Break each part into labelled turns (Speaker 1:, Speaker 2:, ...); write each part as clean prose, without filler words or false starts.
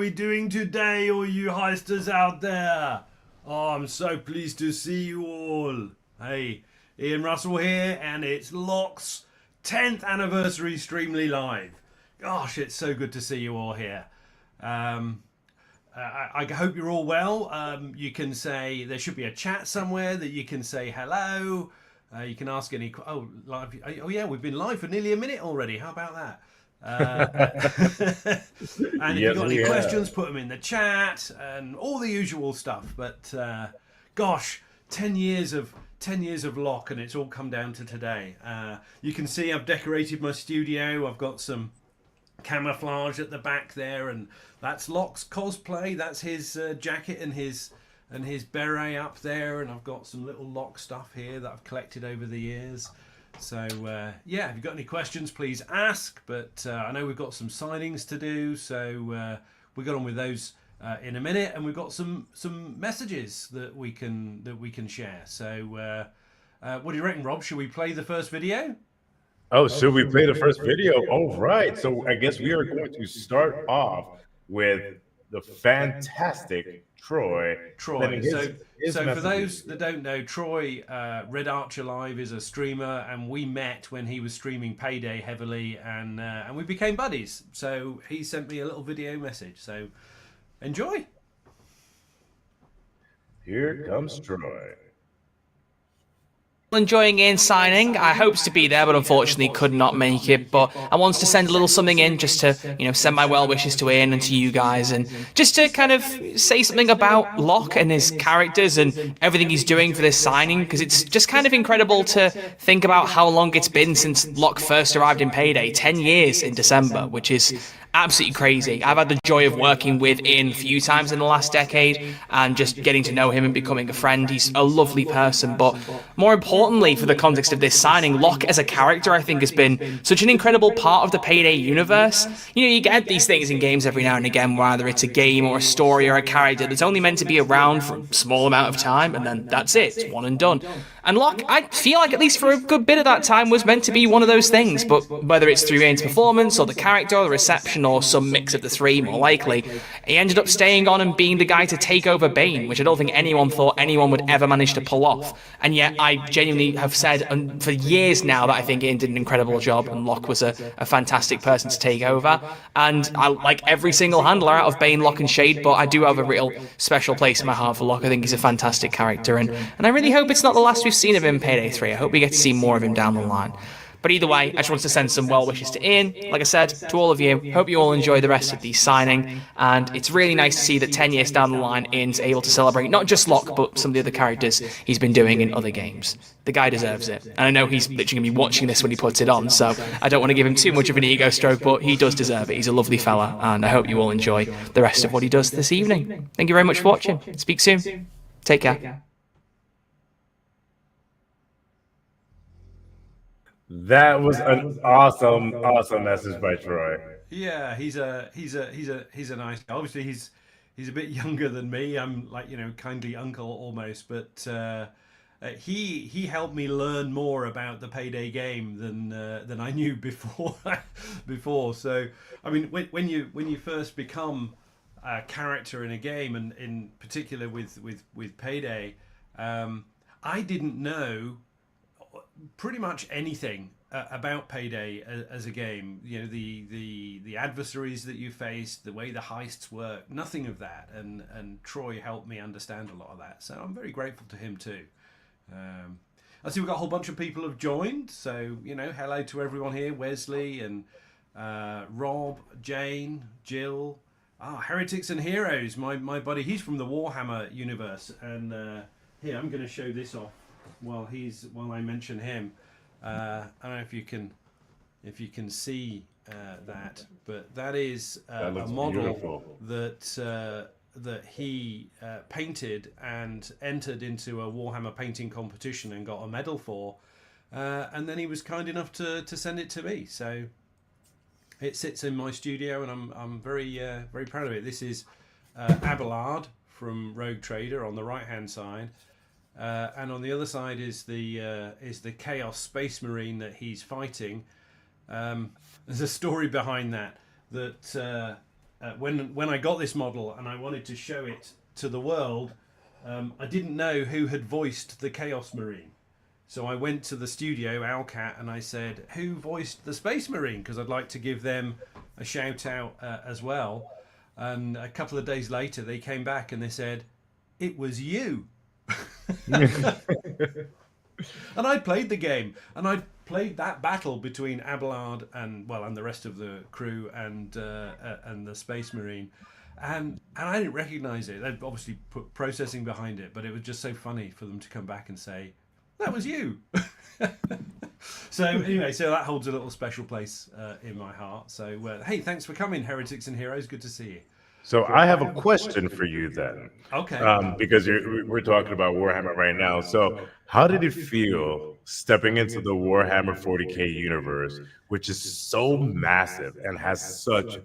Speaker 1: we doing today, all you heisters out there? Oh, I'm so pleased to see you all. Hey, Ian Russell here, and it's Locke's 10th anniversary Streamly Live. Gosh, it's so good to see you all here. I hope you're all well. You can say, there should be a chat somewhere that you can say hello. You can ask any... live. Oh yeah, we've been live for nearly a minute already. How about that? And if you've got any questions, put them in the chat and all the usual stuff. But gosh, 10 years of Locke, and it's all come down to today. You can see I've decorated my studio. I've got some camouflage at the back there, and that's Locke's cosplay. That's his jacket and his beret up there, and I've got some little Locke stuff here that I've collected over the years. So yeah, if you've got any questions, please ask. But I know we've got some signings to do, so we'll get on with those in a minute. And we've got some messages that we can share. So what do you reckon, Rob? Should we play the first video?
Speaker 2: Oh, should we play the first video? All right. So I guess we are going to start off with the fantastic Troy.
Speaker 1: So for those that don't know, Troy, Red Archer Live is a streamer, and we met when he was streaming Payday heavily, and we became buddies. So he sent me a little video message. So enjoy.
Speaker 2: Here comes Troy.
Speaker 3: Enjoying Ian signing. I hoped to be there, but unfortunately could not make it. But I wanted to send a little something in just to, send my well wishes to Ian and to you guys, and just to kind of say something about Locke and his characters and everything he's doing for this signing, because it's just kind of incredible to think about how long it's been since Locke first arrived in Payday. 10 years in December, which is absolutely crazy. I've had the joy of working with Ian a few times in the last decade and just getting to know him and becoming a friend. He's a lovely person, but more importantly, for the context of this signing, Locke as a character, I think, has been such an incredible part of the Payday universe. You get these things in games every now and again, whether it's a game or a story or a character that's only meant to be around for a small amount of time, and then that's it. It's one and done. And Locke, I feel like at least for a good bit of that time, was meant to be one of those things, but whether it's through Ian's performance or the character or the reception or some mix of the three, more likely, he ended up staying on and being the guy to take over Bane, which I don't think anyone thought anyone would ever manage to pull off. And yet I genuinely have said for years now that I think Ian did an incredible job and Locke was a fantastic person to take over. And I like every single handler out of Bane, Locke and Shade, but I do have a real special place in my heart for Locke. I think he's a fantastic character, and I really hope it's not the last we've seen of him in Payday 3. I hope we get to see more of him down the line. But either way, I just wanted to send some well wishes to Ian. Like I said, to all of you, hope you all enjoy the rest of the signing. And it's really nice to see that 10 years down the line, Ian's able to celebrate not just Locke, but some of the other characters he's been doing in other games. The guy deserves it. And I know he's literally going to be watching this when he puts it on, so I don't want to give him too much of an ego stroke, but he does deserve it. He's a lovely fella, and I hope you all enjoy the rest of what he does this evening. Thank you very much for watching. Speak soon. Take care.
Speaker 2: That was an awesome message by Troy.
Speaker 1: Yeah, he's a nice guy. Obviously, he's a bit younger than me. I'm like kindly uncle almost, but he helped me learn more about the Payday game than I knew before. So I mean, when you first become a character in a game, and in particular with Payday, I didn't know pretty much anything about Payday as a game. The adversaries that you face, the way the heists work, nothing of that. And Troy helped me understand a lot of that. So I'm very grateful to him too. I see we've got a whole bunch of people have joined. So hello to everyone here: Wesley and Rob, Jane, Jill. Heretics and Heroes. My buddy, he's from the Warhammer universe. And here, I'm going to show this off while I mention him. I don't know if you can see that, but that is a model beautiful. that he painted and entered into a Warhammer painting competition and got a medal for, and then he was kind enough to send it to me. So it sits in my studio, and I'm very very proud of it. This is Abelard from Rogue Trader on the right hand side. And on the other side is the Chaos Space Marine that he's fighting. There's a story behind that when I got this model and I wanted to show it to the world, I didn't know who had voiced the Chaos Marine. So I went to the studio, Alcat, and I said, who voiced the Space Marine? Because I'd like to give them a shout out as well. And a couple of days later, they came back and they said, it was you. And I played the game, and I played that battle between Abelard and the rest of the crew and the Space Marine, and I didn't recognise it. They'd obviously put processing behind it, but it was just so funny for them to come back and say, "That was you." So anyway, so that holds a little special place in my heart. So hey, thanks for coming, Heretics and Heroes. Good to see you.
Speaker 2: So I have a question for you then.
Speaker 1: Okay.
Speaker 2: Because we're talking about Warhammer right now. So how did it feel stepping into the Warhammer 40K universe, which is so massive and has such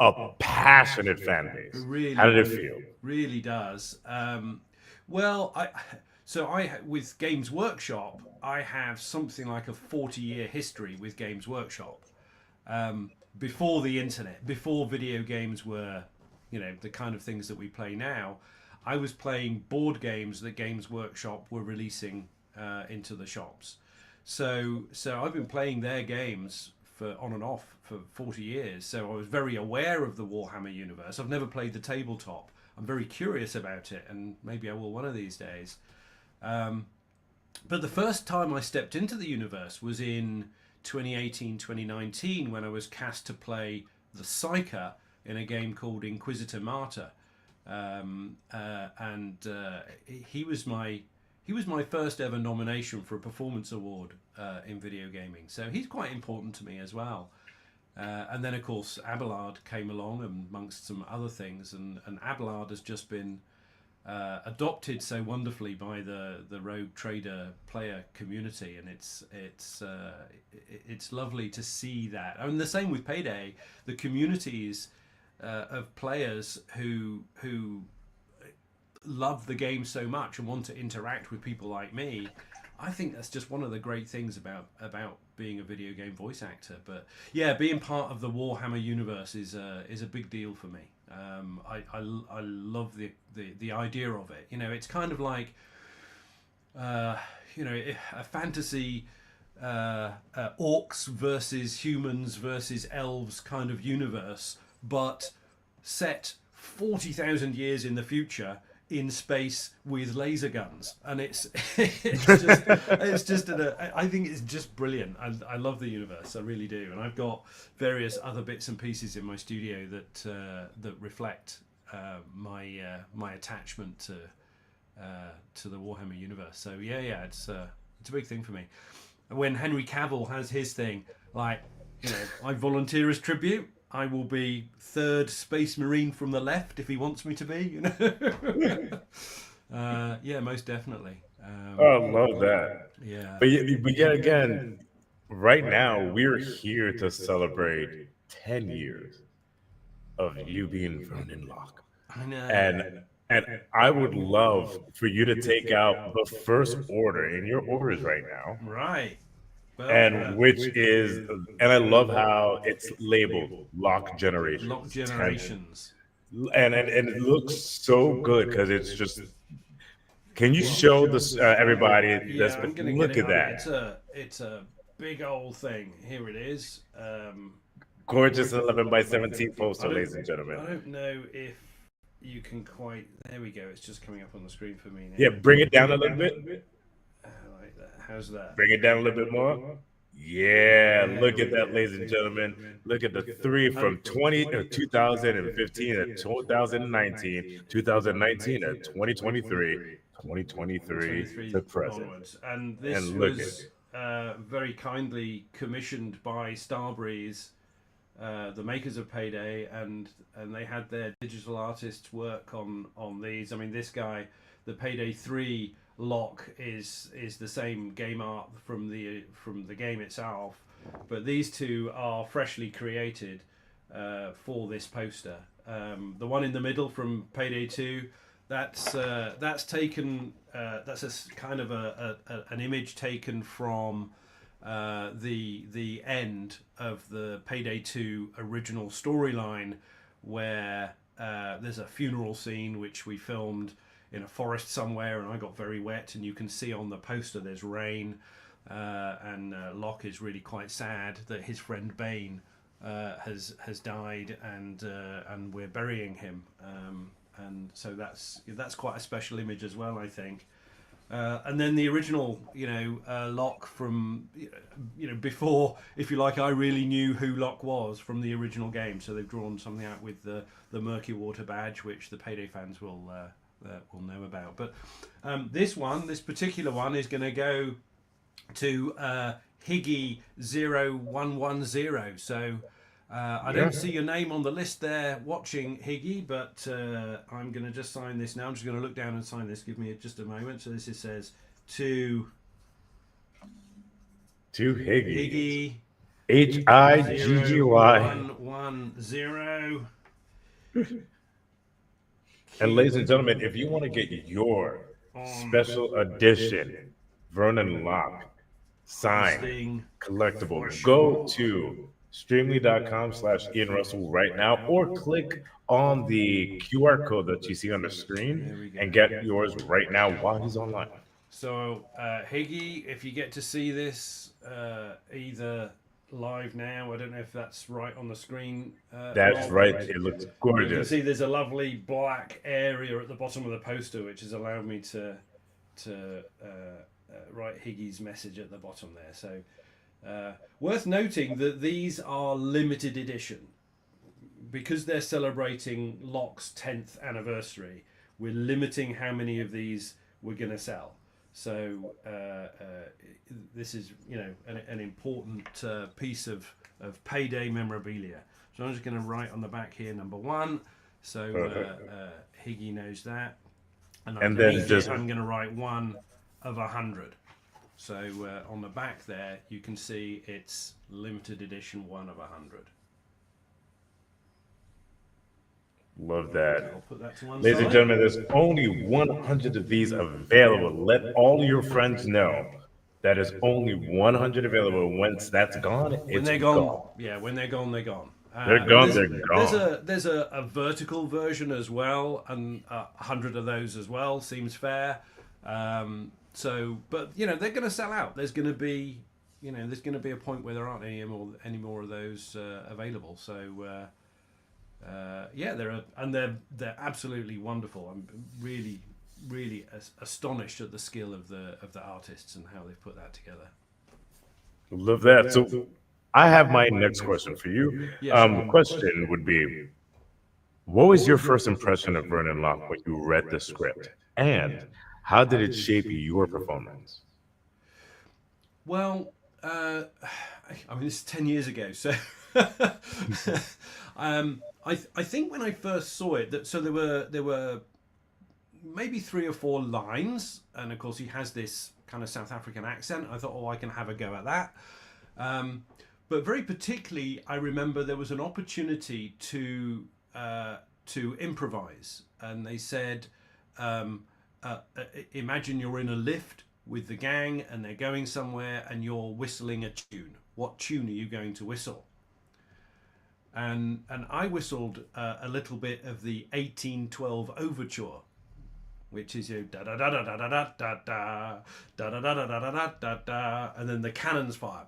Speaker 2: a passionate fan base?
Speaker 1: Really,
Speaker 2: How did it feel?
Speaker 1: Really does. Well, with Games Workshop, I have something like a 40-year history with Games Workshop. Before the internet, before video games were, the kind of things that we play now, I was playing board games that Games Workshop were releasing into the shops. So I've been playing their games for on and off for 40 years. So I was very aware of the Warhammer universe. I've never played the tabletop. I'm very curious about it, and maybe I will one of these days. But the first time I stepped into the universe was in 2018, 2019, when I was cast to play the Psyker in a game called Inquisitor Martyr. He was my first ever nomination for a performance award in video gaming. So he's quite important to me as well. And then of course Abelard came along amongst some other things, and Abelard has just been adopted so wonderfully by the Rogue Trader player community, and it's lovely to see that. And the same with Payday, the communities of players who love the game so much and want to interact with people like me. I think that's just one of the great things about being a video game voice actor. But yeah, being part of the Warhammer universe is a big deal for me. I love the idea of it. It's kind of like a fantasy orcs versus humans versus elves kind of universe, but set 40,000 years in the future in space with laser guns, and I think it's just brilliant. I love the universe, I really do, and I've got various other bits and pieces in my studio that reflect my attachment to the Warhammer universe. So yeah, it's a big thing for me. When Henry Cavill has his thing, I volunteer as tribute. I will be third Space Marine from the left if he wants me to be. Yeah, most definitely.
Speaker 2: I love that.
Speaker 1: Yeah.
Speaker 2: But yet again, right now we're here to celebrate 10 years of you being Vernon Locke.
Speaker 1: I know.
Speaker 2: And I would love for you to take out the first order in your orders right now.
Speaker 1: Right. Well,
Speaker 2: And which is, and I love how it's labeled Lock Generations.
Speaker 1: Lock Generations.
Speaker 2: And it looks so good because it's just. Can you show this everybody?
Speaker 1: Yeah, I'm gonna
Speaker 2: look
Speaker 1: get
Speaker 2: at
Speaker 1: it.
Speaker 2: that.
Speaker 1: It's a big old thing. Here it is.
Speaker 2: Gorgeous 11 by 17 poster, ladies and
Speaker 1: I
Speaker 2: gentlemen.
Speaker 1: don't know if you can quite. There we go. It's just coming up on the screen for me now.
Speaker 2: Yeah, bring it down a little bit.
Speaker 1: Like that. How's that?
Speaker 2: Bring it down a little bit more. Yeah, look at that, ladies and gentlemen. Look at the three from 2015 to 2019, 2019 to 2023, 2023 to present.
Speaker 1: Onwards. And this
Speaker 2: And look
Speaker 1: was very kindly commissioned by Starbreeze, the makers of Payday, and they had their digital artists work on these. I mean, this guy, the Payday 3 lock is the same game art from the game itself, but these two are freshly created for this poster. The one in the middle from Payday 2, that's taken. That's a kind of an image taken from the end of the Payday 2 original storyline, where there's a funeral scene which we filmed in a forest somewhere, and I got very wet, and you can see on the poster there's rain, and Locke is really quite sad that his friend Bane has died, and we're burying him, and so that's quite a special image as well, I think. And then the original, Locke from, before, if you like, I really knew who Locke was from the original game. So they've drawn something out with the Murky Water badge, which the Payday fans will know about. But this particular one, is going to go to Higgy0110. So I don't see your name on the list there watching, Higgy, but I'm going to just sign this now. I'm just going to look down and sign this. Give me just a moment. So this says to
Speaker 2: Higgy.
Speaker 1: Higgy.
Speaker 2: Higgy.
Speaker 1: 110.
Speaker 2: And ladies and gentlemen, if you want to get your special edition Vernon Locke signed collectible, go to streamly.com/Ian Russell right now, or click on the QR code that you see on the screen and get yours right now while he's online.
Speaker 1: So, Higgy, if you get to see this either live now, I don't know if that's right on the screen.
Speaker 2: That's right. It looks gorgeous.
Speaker 1: You can see there's a lovely black area at the bottom of the poster, which has allowed me to write Higgy's message at the bottom there. So, worth noting that these are limited edition. Because they're celebrating Locke's 10th anniversary, we're limiting how many of these we're going to sell. So this is, an important piece of Payday memorabilia. So I'm just going to write on the back here, number 1. So Higgy knows that. And then I'm going to write 1 of 100. So on the back there, you can see it's limited edition 1 of 100.
Speaker 2: Love that.
Speaker 1: I'll put that to one
Speaker 2: Ladies
Speaker 1: side.
Speaker 2: and gentlemen, there's only 100 of these available. Let all your friends know that is only 100 available. Once that's gone,
Speaker 1: When they're gone. Yeah, when they're gone, they're gone.
Speaker 2: They're gone, they're gone.
Speaker 1: There's a vertical version as well, and 100 of those as well seems fair. But they're going to sell out. There's going to be, there's going to be a point where there aren't any more of those available. So they're absolutely wonderful. I'm really, really astonished at the skill of the artists and how they've put that together.
Speaker 2: Love that. So I have my next question for you. The question would be, what was your first impression of Vernon Locke when you read the script? And how did it shape your performance?
Speaker 1: Well, this is 10 years ago, so I think when I first saw it, there were maybe 3 or 4 lines, and of course he has this kind of South African accent. I thought, I can have a go at that. But very particularly, I remember there was an opportunity to improvise, and they said, imagine you're in a lift with the gang and they're going somewhere and you're whistling a tune. What tune are you going to whistle? And I whistled a little bit of the 1812 Overture, which is da da da da da da da da da da da da da da da da, and then the cannons fire.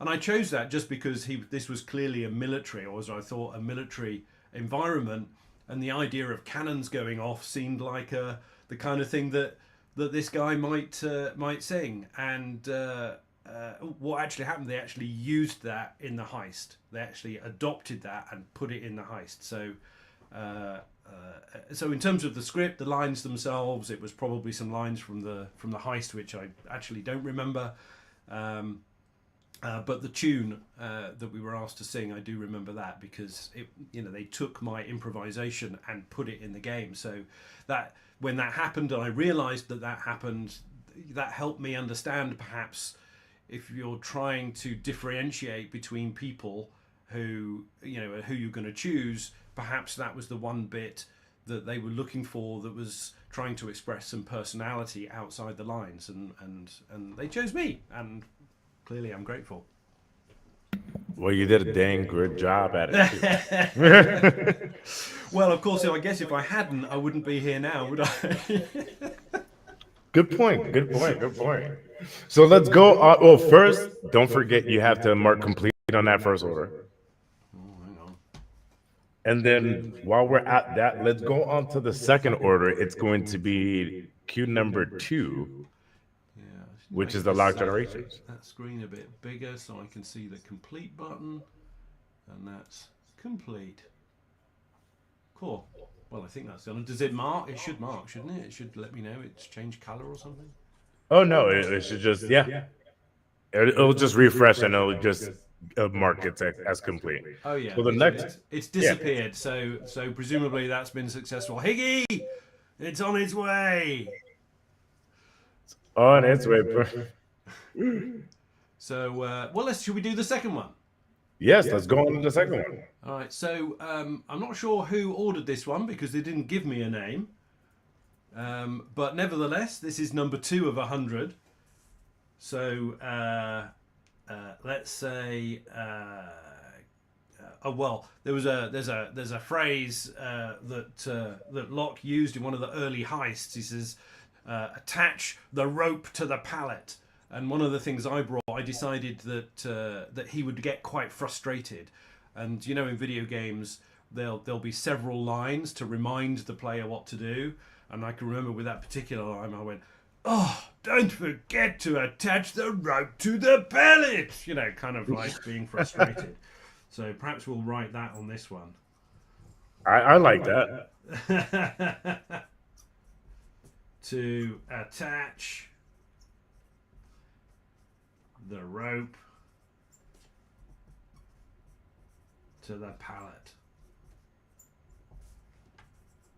Speaker 1: And I chose that just because this was clearly a military, or as I thought, a military environment, and the idea of cannons going off seemed like the kind of thing that this guy might sing. And what actually happened, they actually used that in the heist. They actually adopted that and put it in the heist. So so in terms of the script, the lines themselves, it was probably some lines from the heist which I actually don't remember. But the tune that we were asked to sing, I do remember that, because they took my improvisation and put it in the game. So that when that happened, and I realised that happened, that helped me understand, perhaps, if you're trying to differentiate between people who you're going to choose, perhaps that was the one bit that they were looking for, that was trying to express some personality outside the lines, and they chose me, and clearly I'm grateful.
Speaker 2: Well, you did a dang good job at it too.
Speaker 1: Well, of course, I guess if I hadn't, I wouldn't be here now, would I?
Speaker 2: Good point. Good point. Good point. So let's go. Well, first, don't forget you have to mark complete on that first order.
Speaker 1: Oh, hang on.
Speaker 2: And then while we're at that, let's go on to the second order. It's going to be queue number 2,
Speaker 1: Yeah, I should
Speaker 2: which
Speaker 1: make
Speaker 2: is the lock generations.
Speaker 1: that screen a bit bigger so I can see the complete button, and that's complete. Cool. Well, I think that's done. Does it mark? It should mark, shouldn't it? It should let me know it's changed color or something.
Speaker 2: Oh no, it should just it'll just refresh and it'll just mark it as complete.
Speaker 1: Oh yeah.
Speaker 2: So the next,
Speaker 1: it's disappeared. So presumably that's been successful. Higgy, it's on its way.
Speaker 2: on its way.
Speaker 1: So well, should we do the second one?
Speaker 2: Yes, let's go on to the second one.
Speaker 1: All right. So I'm not sure who ordered this one because they didn't give me a name. But nevertheless, this is number 2 of 100. So let's say, oh well, there's a phrase that Locke used in one of the early heists. He says, "Attach the rope to the pallet." And one of the things I brought, I decided that he would get quite frustrated, and you know, in video games, there'll be several lines to remind the player what to do. And I can remember with that particular line, I went, "Oh, don't forget to attach the rope to the pallet." You know, kind of like being frustrated. So perhaps we'll write that on this one.
Speaker 2: I like that.
Speaker 1: To attach the rope to the pallet.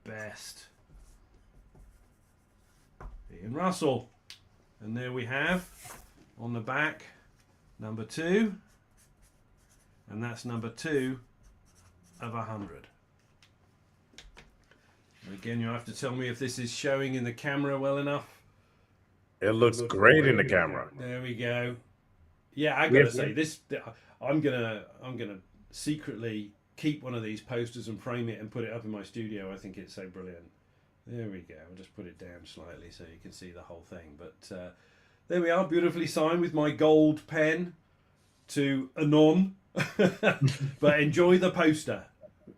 Speaker 1: Best. Ian Russell. And there we have on the back number 2, and that's number 2 of 100. Again, you have to tell me if this is showing in the camera well enough.
Speaker 2: It looks great in the camera.
Speaker 1: There we go. Yeah, I gotta say this. I'm gonna secretly keep one of these posters and frame it and put it up in my studio. I think it's so brilliant. There we go. I'll just put it down slightly so you can see the whole thing. But there we are, beautifully signed with my gold pen to Anon. But enjoy the poster.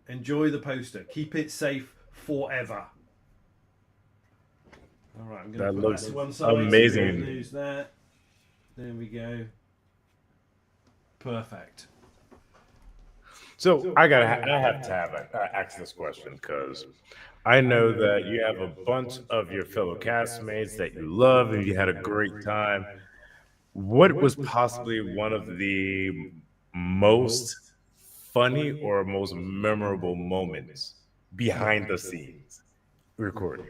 Speaker 1: Enjoy the poster. Keep it safe forever. All right, I'm going to put that to one side.
Speaker 2: Amazing.
Speaker 1: So we don't lose that. There we go. Perfect.
Speaker 2: So I have to ask this question because I know that you have a bunch of your fellow castmates that you love and you had a great time. What was possibly one of the most funny or most memorable moments behind the scenes recording?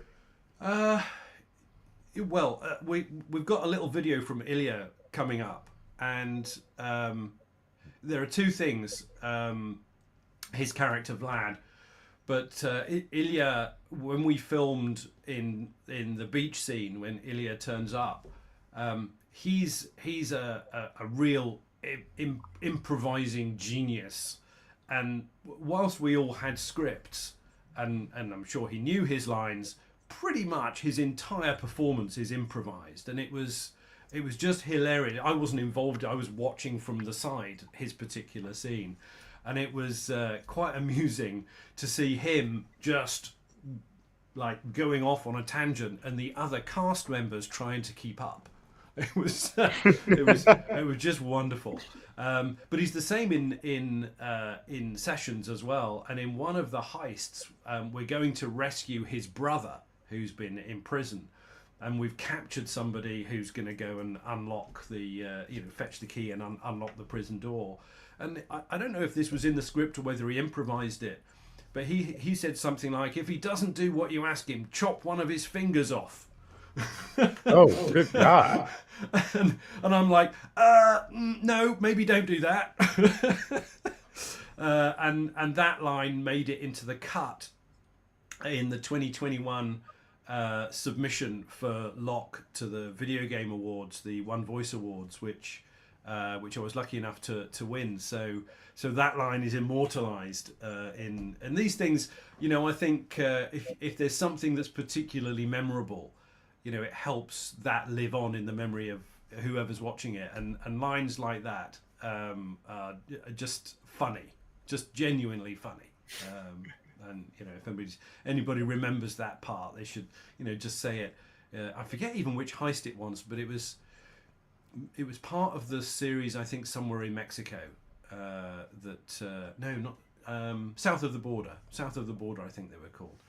Speaker 1: Well, we've got a little video from Ilya coming up, and there are 2 things. His character Vlad, but Ilya, when we filmed in the beach scene, when Ilya turns up, he's a real improvising genius, and whilst we all had scripts, and I'm sure he knew his lines, pretty much his entire performance is improvised, and it was just hilarious. I wasn't involved. I was watching from the side his particular scene, and it was quite amusing to see him just like going off on a tangent and the other cast members trying to keep up. It was just wonderful. But he's the same in sessions as well. And in one of the heists, we're going to rescue his brother who's been in prison, and we've captured somebody who's going to go and unlock the fetch the key and unlock the prison door. And I don't know if this was in the script or whether he improvised it, but he said something like, "If he doesn't do what you ask him, chop one of his fingers off."
Speaker 2: Oh, good God.
Speaker 1: And I'm like, no, maybe don't do that. And that line made it into the cut in the 2021 submission for Locke to the Video Game Awards, the One Voice Awards, which which I was lucky enough to win. So that line is immortalised in these things. I think if there's something that's particularly memorable, it helps that live on in the memory of whoever's watching it, and lines like that are just funny, just genuinely funny. And if anybody remembers that part, they should just say it. I forget even which heist it was, but it was part of the series, I think, somewhere in Mexico. South of the Border, I think they were called.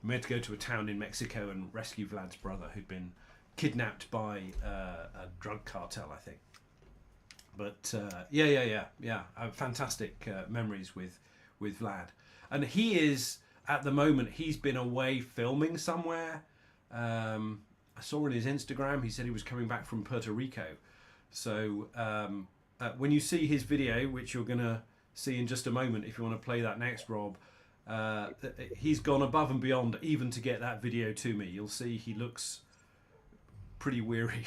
Speaker 1: We had to go to a town in Mexico and rescue Vlad's brother, who'd been kidnapped by a drug cartel, I think. But fantastic memories with Vlad, and he is at the moment. He's been away filming somewhere. I saw on his Instagram he said he was coming back from Puerto Rico. So when you see his video, which you're gonna see in just a moment, if you want to play that next, Rob, he's gone above and beyond even to get that video to me. You'll see he looks pretty weary.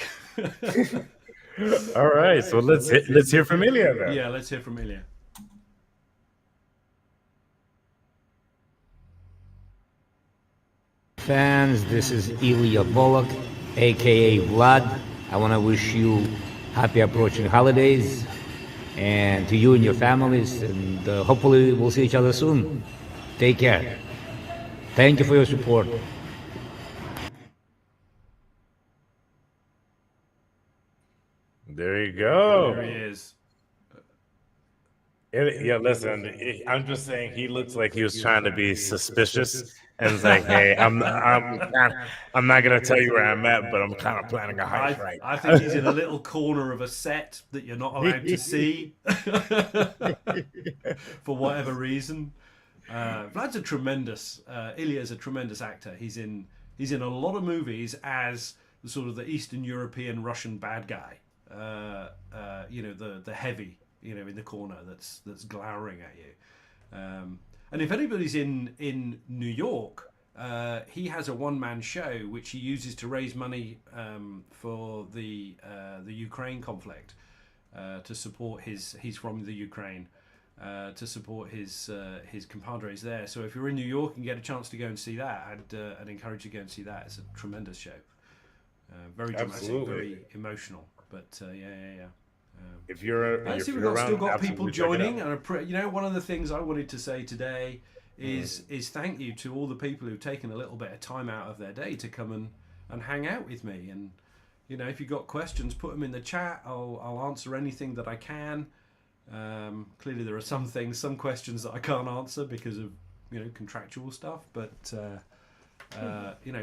Speaker 2: All right, so let's hear from Ilya then.
Speaker 1: Yeah, let's hear from Ilya.
Speaker 4: Fans, this is Ilya Volok, aka Vlad. I want to wish you happy approaching holidays, and to you and your families, and hopefully we'll see each other soon. Take care. Thank you for your support.
Speaker 2: There you go.
Speaker 1: There he is.
Speaker 2: Yeah, listen, I'm just saying he looks like he was trying to be suspicious, and it's like, hey, I'm not gonna tell you where I'm at, but I'm kind of planning a heist, right?
Speaker 1: I think he's in a little corner of a set that you're not allowed to see for whatever reason. Vlad's a tremendous. Ilya's a tremendous actor. He's in a lot of movies as the sort of the Eastern European Russian bad guy. The heavy, in the corner that's glowering at you. And if anybody's in New York, he has a one-man show which he uses to raise money for the Ukraine conflict, to support he's from the Ukraine, to support his compadres there. So if you're in New York and get a chance to go and see that, I'd encourage you to go and see that. It's a tremendous show. Very dramatic,
Speaker 2: Absolutely.
Speaker 1: very emotional. But
Speaker 2: If you're,
Speaker 1: I see we've
Speaker 2: around,
Speaker 1: still got people
Speaker 2: absolutely check it
Speaker 1: joining,
Speaker 2: out.
Speaker 1: and one of the things I wanted to say today is thank you to all the people who've taken a little bit of time out of their day to come and hang out with me. And if you've got questions, put them in the chat. I'll answer anything that I can. Clearly, there are some questions that I can't answer because of contractual stuff, but.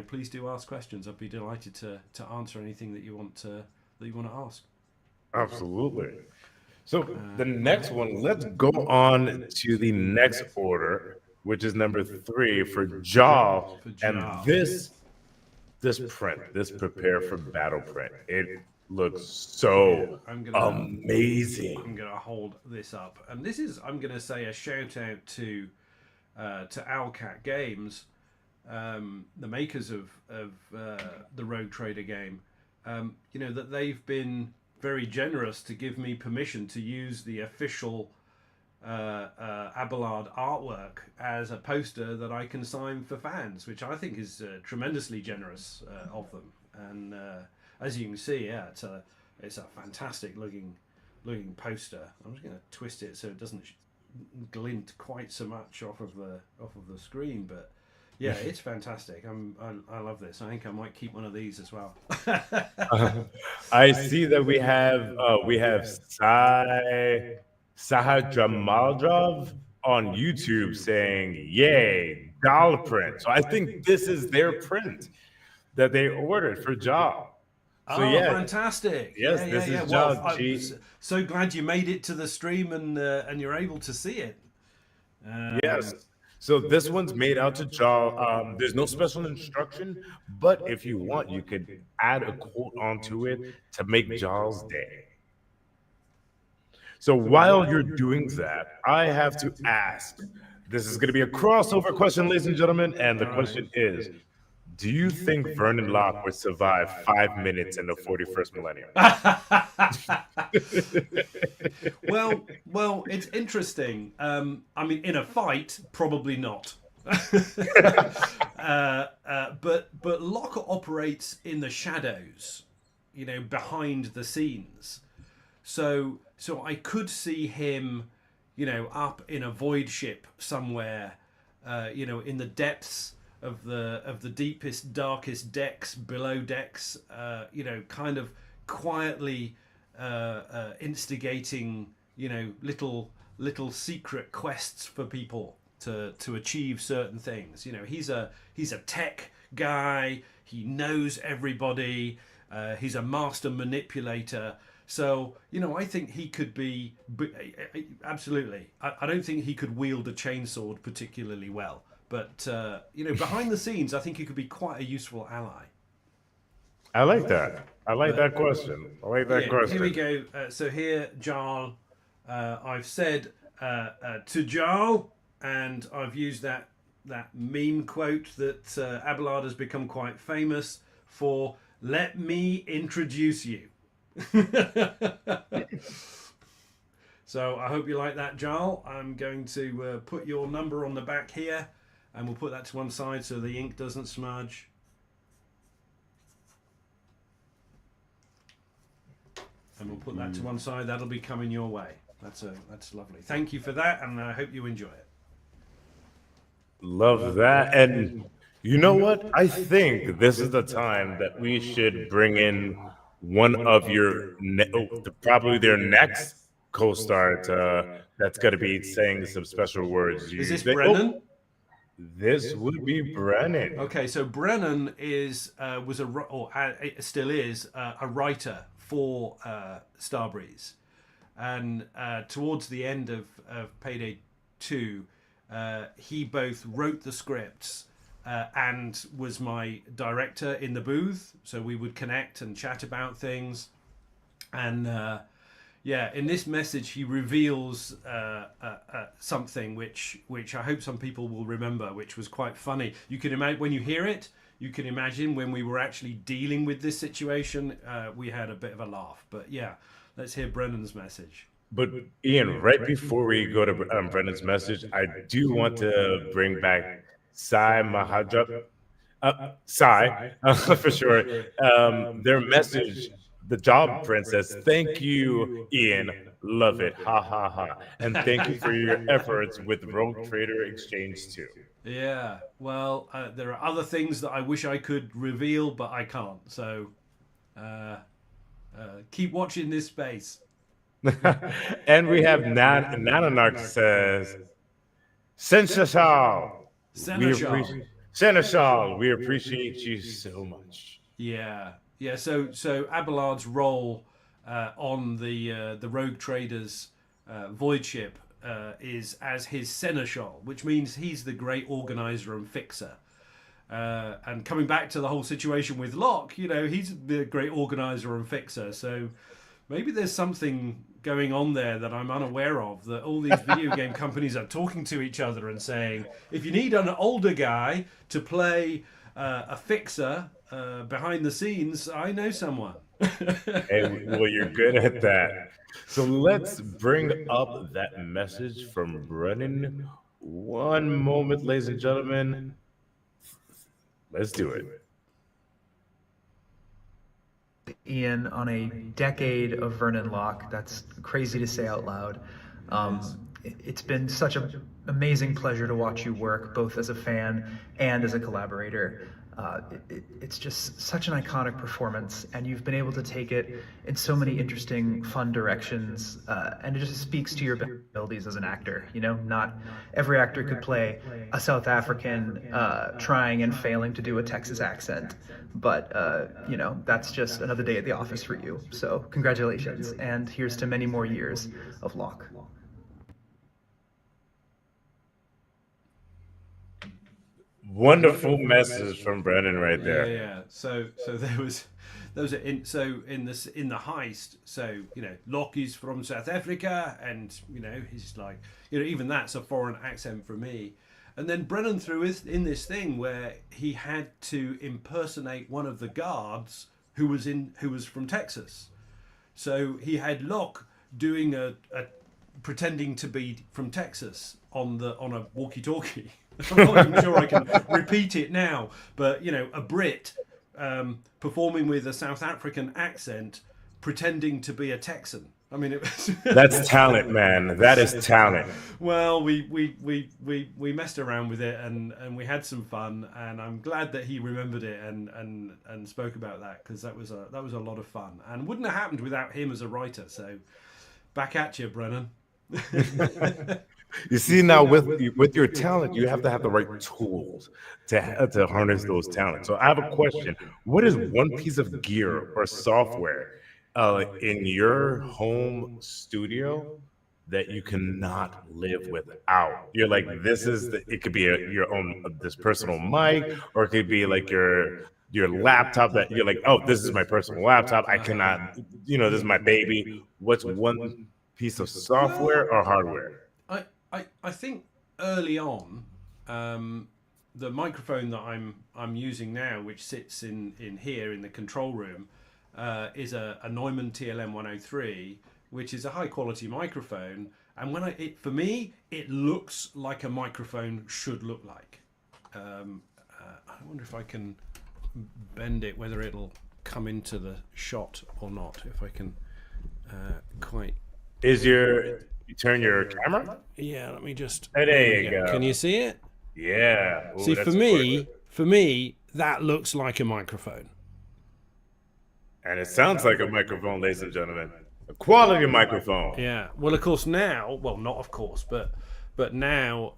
Speaker 1: Please do ask questions. I'd be delighted to answer anything that you want to ask.
Speaker 2: Absolutely. So the next one, let's go on to the next order, which is number 3 for Jaw. And this print, this Prepare for Battle print, it looks so amazing.
Speaker 1: I'm gonna hold this up, and this is, I'm gonna say, a shout out to Owlcat Games. The makers of the Rogue Trader game, that they've been very generous to give me permission to use the official Abelard artwork as a poster that I can sign for fans, which I think is tremendously generous of them. And as you can see, it's a fantastic looking poster. I'm just going to twist it so it doesn't glint quite so much off of the screen, but. Yeah, it's fantastic. I love this. I think I might keep one of these as well.
Speaker 2: I see that we have Sahajamaldrov on YouTube saying, "Yay, doll print." So I think this is their print that they ordered for Jaw. So,
Speaker 1: fantastic!
Speaker 2: Yes, this is Jaw.
Speaker 1: I'm so glad you made it to the stream and you're able to see it.
Speaker 2: Yes. So this one's made out to Jaw. There's no special instruction, but if you want, you could add a quote onto it to make Jaw's day. So while you're doing that, I have to ask, this is going to be a crossover question, ladies and gentlemen, and the question is, Do you think Vernon Locke would survive 5 minutes in the 41st millennium?
Speaker 1: Well, it's interesting. I mean, in a fight, probably not. But Locke operates in the shadows, behind the scenes. So I could see him, up in a void ship somewhere, in the depths of the deepest, darkest decks, below decks, kind of quietly instigating, little secret quests for people to achieve certain things. He's a tech guy. He knows everybody. He's a master manipulator. So, I think he could be absolutely. I don't think he could wield a chainsaw particularly well, but behind the scenes, I think he could be quite a useful ally.
Speaker 2: I like that. I like that question. I like that question.
Speaker 1: Here we go. So here, Jarl, I've said to Jarl, and I've used that meme quote that Abelard has become quite famous for. Let me introduce you. So I hope you like that, Jarl. I'm going to put your number on the back here, and we'll put that to one side so the ink doesn't smudge. And we'll put that to one side. That'll be coming your way. That's lovely. Thank you for that, and I hope you enjoy it.
Speaker 2: Love that. And you know what? I think this is the time that we should bring in one of your probably their next co-star that's going to be saying some special words.
Speaker 1: Is this Brennan?
Speaker 2: This would be Brennan.
Speaker 1: Okay, so Brennan still is a writer for Starbreeze, and towards the end of Payday 2, he both wrote the scripts and was my director in the booth, so we would connect and chat about things. And in this message he reveals something which I hope some people will remember, which was quite funny. You can imagine when you hear it, you can imagine when we were actually dealing with this situation, we had a bit of a laugh. But yeah, let's hear Brennan's message.
Speaker 2: But Ian, right before we go to Brennan's message, I do want to bring back Sai Mahajab, for sure. Their message, the job princess. Thank you, Ian. Love it. Ha ha ha. And thank you for your efforts with Rogue Trader Exchange too.
Speaker 1: Yeah. Well, there are other things that I wish I could reveal, but I can't. So keep watching this space.
Speaker 2: And we have Nanonarch says, Seneschal. Seneschal, we appreciate you so much.
Speaker 1: Yeah. So Abelard's role on the Rogue Traders void ship is as his seneschal, which means he's the great organizer and fixer. And coming back to the whole situation with Locke, he's the great organizer and fixer. So maybe there's something going on there that I'm unaware of, that all these video game companies are talking to each other and saying, if you need an older guy to play a fixer behind the scenes, I know someone.
Speaker 2: Hey, well, you're good at that. So let's bring up that message from Brennan. One moment, ladies and gentlemen. Let's do it.
Speaker 5: Ian, on a decade of Vernon Locke, that's crazy to say out loud. It's been such an amazing pleasure to watch you work, both as a fan and as a collaborator. It's just such an iconic performance, and you've been able to take it in so many interesting, fun directions, and it just speaks to your abilities as an actor. Not every actor could play a South African trying and failing to do a Texas accent, but that's just another day at the office for you. So congratulations, and here's to many more years of Locke.
Speaker 2: Wonderful message from Brennan right there.
Speaker 1: Yeah. So those are in the heist. So Locke is from South Africa, and he's like, even that's a foreign accent for me. And then Brennan threw in this thing where he had to impersonate one of the guards who was from Texas. So he had Locke doing a pretending to be from Texas on a walkie-talkie. I'm not even sure I can repeat it now, but a Brit performing with a South African accent, pretending to be a Texan. I mean, it was
Speaker 2: That's talent, man. That is talent.
Speaker 1: Well, we messed around with it and we had some fun, and I'm glad that he remembered it and spoke about that, because that was a lot of fun, and wouldn't have happened without him as a writer. So back at you, Brennan.
Speaker 2: You see, now with your talent, you have to have the right tools to harness those talents. So I have a question: what is one piece of gear or software in your home studio that you cannot live without? You're like, this is it could be your own this personal mic, or it could be like your laptop that you're like, oh, this is my personal laptop. I cannot, this is my baby. What's one piece of software or hardware?
Speaker 1: I think early on, the microphone that I'm using now, which sits in here in the control room, is a Neumann TLM 103, which is a high quality microphone. And for me, it looks like a microphone should look like. I wonder if I can bend it, whether it'll come into the shot or not. If I can quite.
Speaker 2: You turn your camera?
Speaker 1: Yeah, let me just.
Speaker 2: Hey, there you go.
Speaker 1: Can you see it?
Speaker 2: Yeah. Ooh,
Speaker 1: see, for me, that looks like a microphone.
Speaker 2: And it sounds like a microphone, ladies and gentlemen. A quality microphone.
Speaker 1: Yeah. Well, of course now. Well, not of course, but now,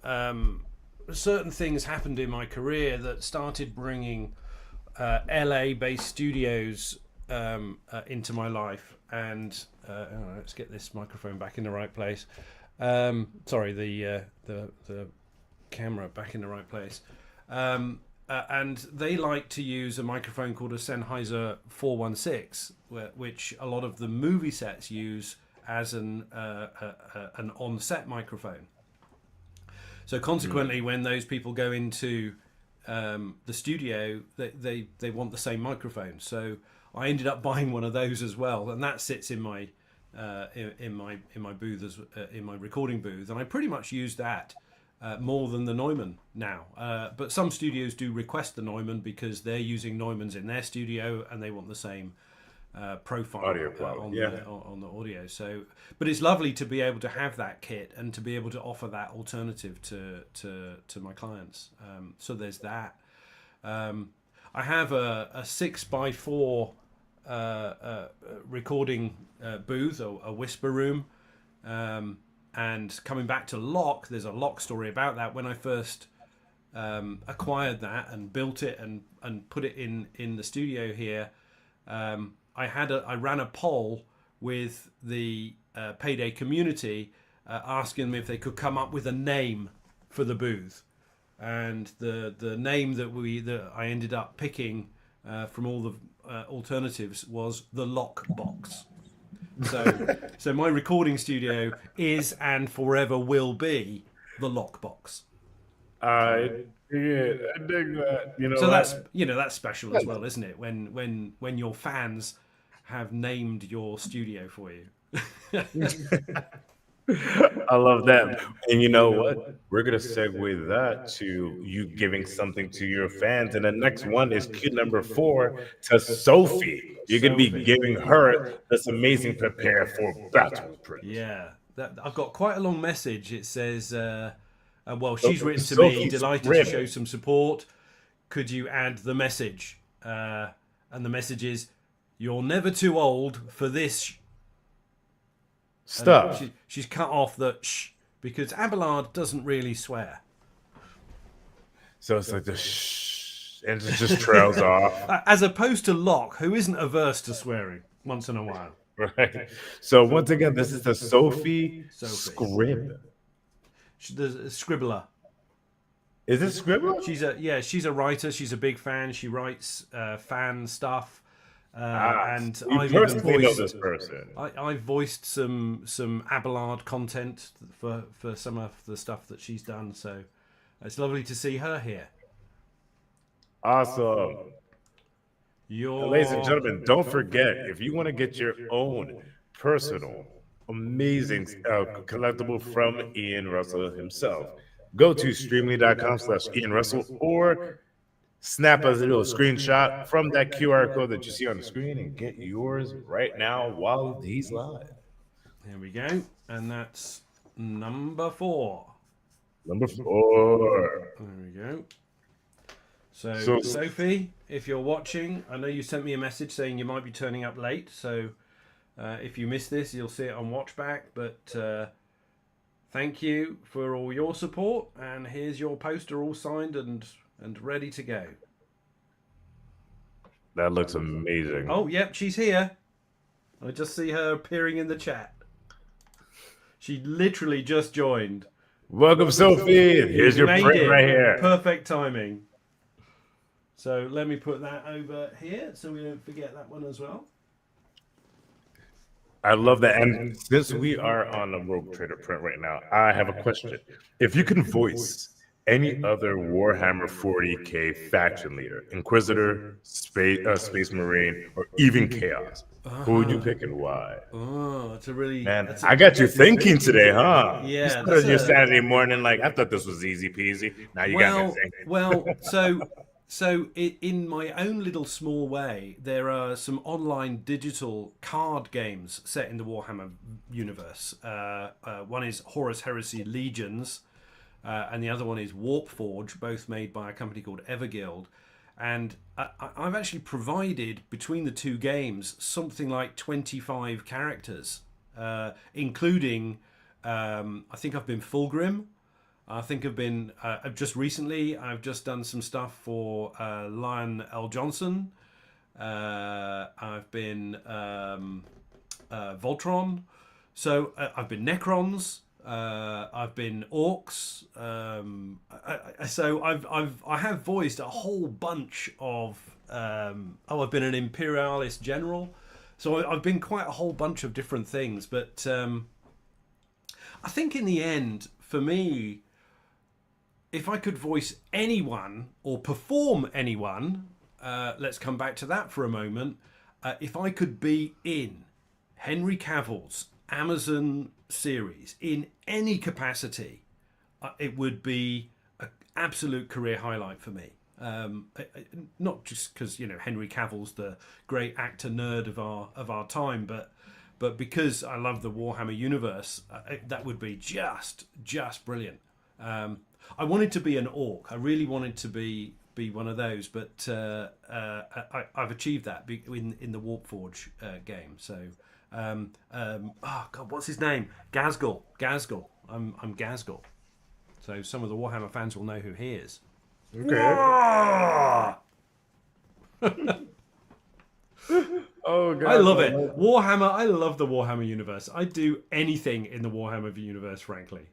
Speaker 1: certain things happened in my career that started bringing LA-based studios into my life, and let's get this microphone back in the right place. Sorry, the camera back in the right place. And they like to use a microphone called a Sennheiser 416, which a lot of the movie sets use as an on-set microphone. So consequently, when those people go into the studio, they want the same microphone. So I ended up buying one of those as well, and that sits in my booth in my recording booth, and I pretty much use that more than the Neumann now. But some studios do request the Neumann because they're using Neumanns in their studio and they want the same profile
Speaker 2: audio quality,
Speaker 1: on the audio. So, but it's lovely to be able to have that kit and to be able to offer that alternative to my clients. So there's that. I have a 6x4 recording booth, or a whisper room. And coming back to Locke, there's a Locke story about that. When I first acquired that and built it and put it in the studio here, I ran a poll with the Payday community asking them if they could come up with a name for the booth, and the name that I ended up picking from all the alternatives was the Locke Box. So my recording studio is and forever will be the Locke Box.
Speaker 2: I dig that.
Speaker 1: So that's special as well, isn't it? When your fans have named your studio for you.
Speaker 2: I love that. And you know what? We're going to segue that to you giving something to your fans. And the next one is cue number 4 to Sophie. You're going to be giving her this amazing prepare for battle print.
Speaker 1: Yeah. I've got quite a long message. It says, she's written to me, delighted to show some support. Could you add the message? And the message is, you're never too old for this
Speaker 2: stuff.
Speaker 1: She's cut off the shh because Abelard doesn't really swear.
Speaker 2: So it's like the shh, and it just trails off.
Speaker 1: As opposed to Locke, who isn't averse to swearing once in a while.
Speaker 2: Right. So once again, this is the Sophie. Scrib.
Speaker 1: The scribbler.
Speaker 2: Is it scribbler?
Speaker 1: She's a writer. She's a big fan. She writes fan stuff. And
Speaker 2: you
Speaker 1: I've even
Speaker 2: personally know
Speaker 1: voiced
Speaker 2: this person.
Speaker 1: I voiced some Abelard content for some of the stuff that she's done. So it's lovely to see her here.
Speaker 2: Awesome. And ladies and gentlemen, don't forget, if you want to get your own personal, amazing collectible from Ian Russell himself, go to streamly.com/Ian Russell or snap a little screenshot from that QR code that you see on the screen and get yours right now while he's live.
Speaker 1: Here we go. And that's number 4.
Speaker 2: Number 4.
Speaker 1: There we go. So, Sophie, if you're watching, I know you sent me a message saying you might be turning up late. So if you miss this, you'll see it on Watchback. But thank you for all your support. And here's your poster all signed and ready to go.
Speaker 2: That looks amazing.
Speaker 1: Oh, yep, she's here. I just see her appearing in the chat. She literally just joined.
Speaker 2: Welcome, Sophie. Here's your print right here.
Speaker 1: Perfect timing. So let me put that over here so we don't forget that one as well.
Speaker 2: I love that. And since we are on the Rogue Trader print right now, I have a question. If you can voice any other Warhammer 40K faction leader, Inquisitor, Space Marine, or even Chaos, who would you pick and why?
Speaker 1: Oh, it's a really...
Speaker 2: I got you thinking today, huh?
Speaker 1: Yeah.
Speaker 2: Your Saturday morning, like, I thought this was easy peasy. Now you got me thinking.
Speaker 1: So in my own little small way, there are some online digital card games set in the Warhammer universe. One is Horus Heresy Legions, and the other one is Warpforge, both made by a company called Everguild. And I've actually provided, between the two games, something like 25 characters, including, I think I've been Fulgrim. I think I've been, just recently, I've just done some stuff for Lion L. Johnson. I've been Voltron. So I've been Necrons. I've been Orcs. So I have voiced a whole bunch of, I've been an Imperialist general. So I've been quite a whole bunch of different things. But I think in the end, for me, if I could voice anyone or perform anyone, let's come back to that for a moment. If I could be in Henry Cavill's Amazon series in any capacity, it would be an absolute career highlight for me. Not just because Henry Cavill's the great actor nerd of our time, but because I love the Warhammer universe, that would be just brilliant. I wanted to be an orc. I really wanted to be one of those, but I've achieved that in the Warpforge game. So, oh God, what's his name? Gazgul. I'm Gazgul. So some of the Warhammer fans will know who he is.
Speaker 2: Okay. Oh God,
Speaker 1: I love it. Warhammer. I love the Warhammer universe. I'd do anything in the Warhammer universe, frankly.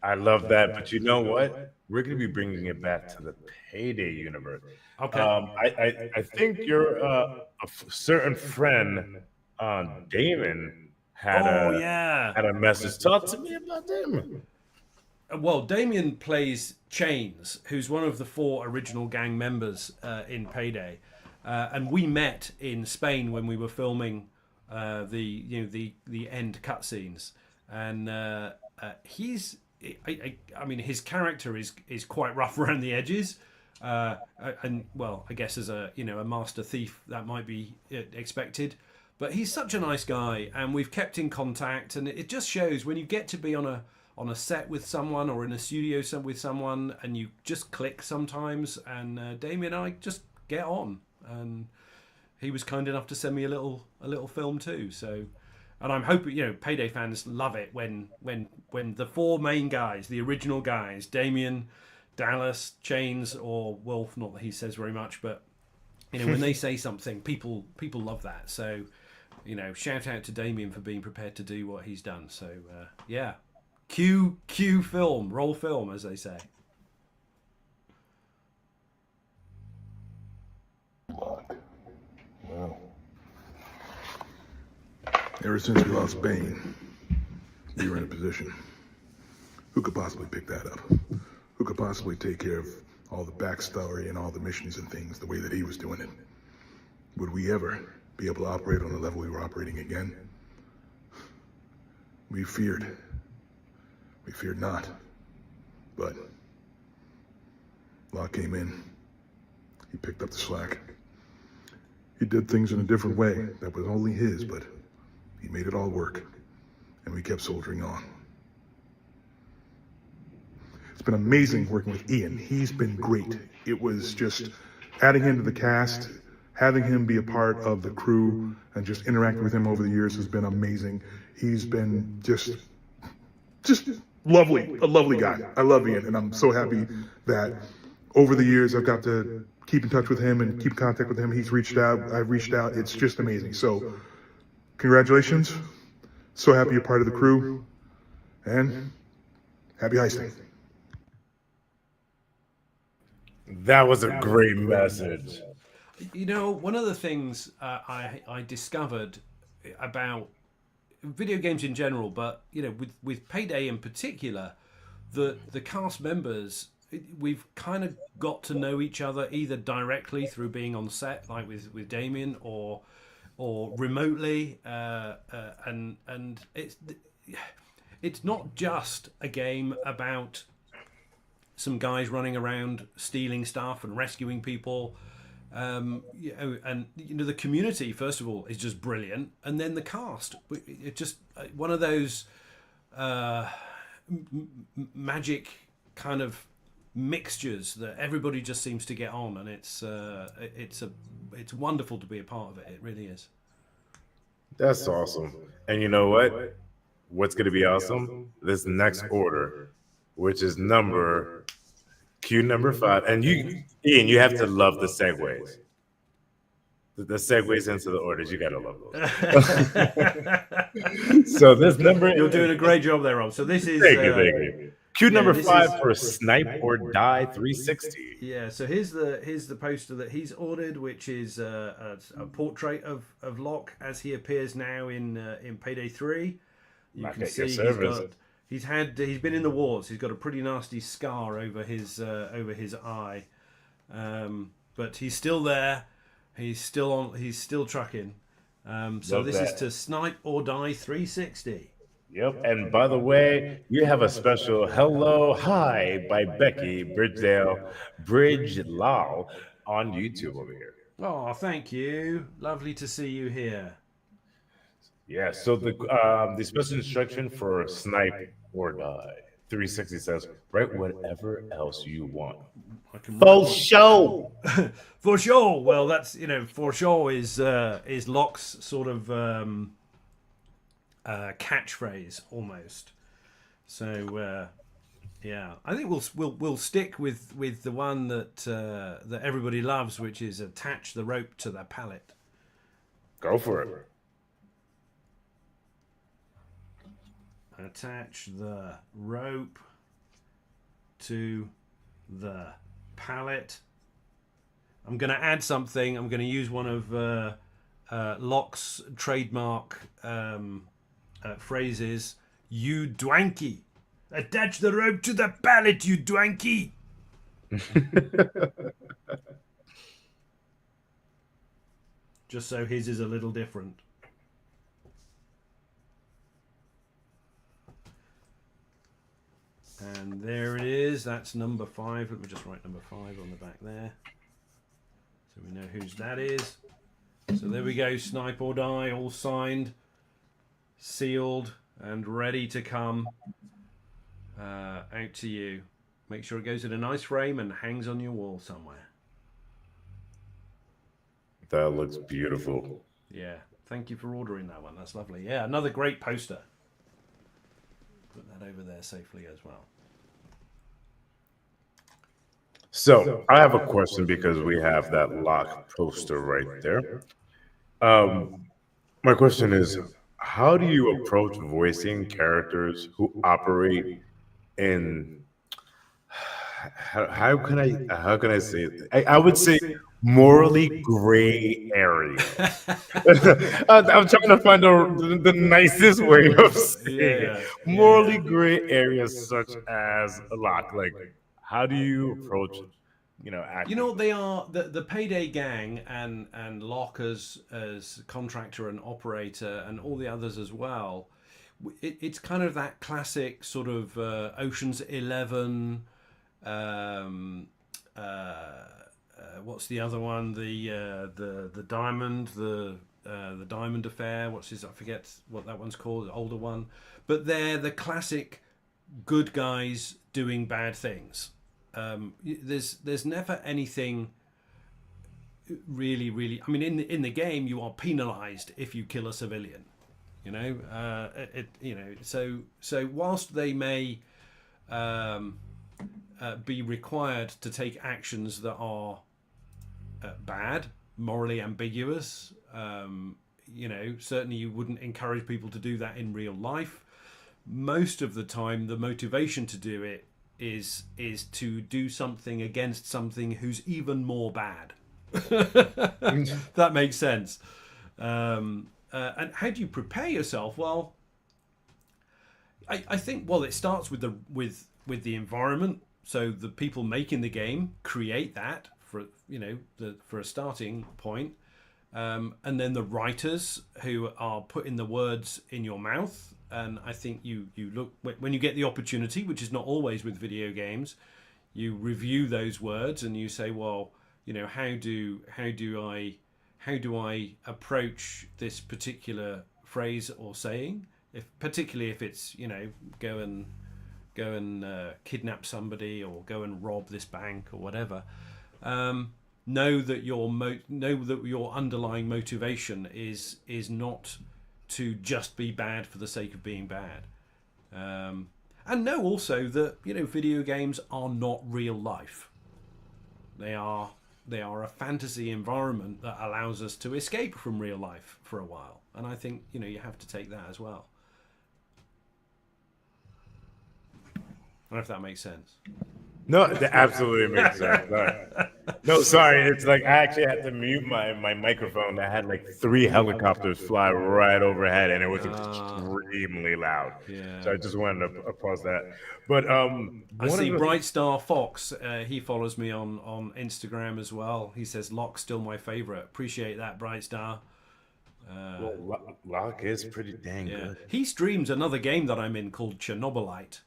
Speaker 2: I love that, but you know what? We're going to be bringing it back to the Payday universe.
Speaker 1: Okay.
Speaker 2: I think your a certain friend, Damon, had a message. Talk to me about Damon.
Speaker 1: Well, Damien plays Chains, who's one of the 4 original gang members in Payday, and we met in Spain when we were filming the end cutscenes, and he's. I mean, his character is quite rough around the edges, and well, I guess as a master thief that might be expected. But he's such a nice guy, and we've kept in contact, and it just shows when you get to be on a set with someone or in a studio with someone, and you just click sometimes. And Damien and I just get on, and he was kind enough to send me a little film too. So. And I'm hoping, Payday fans love it when the 4 main guys, the original guys, Damien, Dallas, Chains, or Wolf, not that he says very much, but, when they say something, people love that. So, shout out to Damien for being prepared to do what he's done. So, yeah. Cue film, roll film, as they say.
Speaker 6: Ever since we lost Bane, we were in a position. Who could possibly pick that up? Who could possibly take care of all the backstory and all the missions and things the way that he was doing it? Would we ever be able to operate on the level we were operating again? We feared. We feared not. But Locke came in. He picked up the slack. He did things in a different way that was only his, but he made it all work. And we kept soldiering on. It's been amazing working with Ian. He's been great. It was just adding him to the cast, having him be a part of the crew, and just interacting with him over the years has been amazing. He's been just lovely, a lovely guy. I love Ian, and I'm so happy that over the years I've got to keep in touch with him and keep in contact with him. He's reached out, I've reached out. It's just amazing. So congratulations. So happy you're part of the crew, and happy heisting.
Speaker 2: That was a great message.
Speaker 1: You know, one of the things I discovered about video games in general, but you know, with Payday in particular, the cast members, we've kind of got to know each other either directly through being on set, like with Damien, or remotely, and it's not just a game about some guys running around stealing stuff and rescuing people. You know, and you know, the community, first of all, is just brilliant, and then the cast, it's just one of those magic kind of mixtures that everybody just seems to get on, and it's wonderful to be a part of it. It really is.
Speaker 2: That's awesome. And you know what? What's going to be awesome? This next order, which is Q number 5. And you, Ian, you have to love the segues. The segues into the orders, you gotta love those. So this number,
Speaker 1: you're doing a great job there, Rob. So this is
Speaker 2: thank you. Q number 5 for Snipe or Die 360.
Speaker 1: Yeah. So here's the poster that he's ordered, which is a portrait of Locke as he appears now in Payday 3. You can see he's been in the wars. He's got a pretty nasty scar over his eye, but he's still there. He's still trucking. So this is to Snipe or Die 360.
Speaker 2: Yep. And by the way, you have a special hello, hi by Becky Bridgedale on YouTube over here.
Speaker 1: Oh, thank you. Lovely to see you here.
Speaker 2: Yeah. So the special instruction for Snipe or Die 360 says, write whatever else you want. For sure.
Speaker 1: For sure. Well, that's, you know, for sure is Locke's sort of catchphrase almost. So yeah, I think we'll stick with the one that everybody loves, which is attach the rope to the pallet.
Speaker 2: Go for it.
Speaker 1: Attach the rope to the pallet. I'm going to add something. I'm going to use one of Locke's trademark phrases. You dwanky. Attach the rope to the pallet, you dwanky. Just so his is a little different. And there it is. That's number 5. Let me just write number 5 on the back there, so we know whose that is. So there we go. Snipe or Die, all signed, sealed, and ready to come out to you. Make sure it goes in a nice frame and hangs on your wall somewhere.
Speaker 2: That looks beautiful.
Speaker 1: Yeah. Thank you for ordering that one. That's lovely. Yeah, another great poster. Put that over there safely as well.
Speaker 2: So I have a question because we have that Locke poster right there. My question is, how do you approach voicing characters who operate in, how can I say it? I would say morally gray areas. I'm trying to find the nicest way of saying it.
Speaker 1: Yeah,
Speaker 2: Morally
Speaker 1: yeah.
Speaker 2: gray areas such as a lock. Like, how do you approach,
Speaker 1: You
Speaker 2: acting?
Speaker 1: know, they are the Payday gang and Locke as contractor and operator and all the others as well. It's kind of that classic sort of Ocean's 11. Um, what's the other one? The diamond the diamond affair. What's his? I forget what that one's called. The older one, but they're the classic good guys doing bad things. There's never anything really. I mean, in the game, you are penalised if you kill a civilian. So whilst they may be required to take actions that are bad, morally ambiguous. Certainly you wouldn't encourage people to do that in real life. Most of the time, the motivation to do it is to do something against something who's even more bad. That makes sense. And how do you prepare yourself? Well, I think it starts with the environment. So the people making the game create that for a starting point, and then the writers who are putting the words in your mouth. And I think you look when you get the opportunity, which is not always with video games, you review those words and you say, well, how do I approach this particular phrase or saying, particularly if it's go and kidnap somebody or go and rob this bank or whatever. Know that your underlying motivation is not to just be bad for the sake of being bad, and know also that video games are not real life. They are a fantasy environment that allows us to escape from real life for a while, and I think you have to take that as well. I don't know if that makes sense.
Speaker 2: No, that absolutely makes sense. No, sorry. It's like I actually had to mute my microphone. I had like 3 helicopters fly right overhead, and it was extremely loud.
Speaker 1: Yeah.
Speaker 2: So I just wanted to pause that. But
Speaker 1: I see Bright Star Fox. He follows me on Instagram as well. He says Locke's still my favorite. Appreciate that, Bright Star.
Speaker 2: Locke is pretty dang
Speaker 1: Yeah.
Speaker 2: good.
Speaker 1: He streams another game that I'm in called Chernobylite,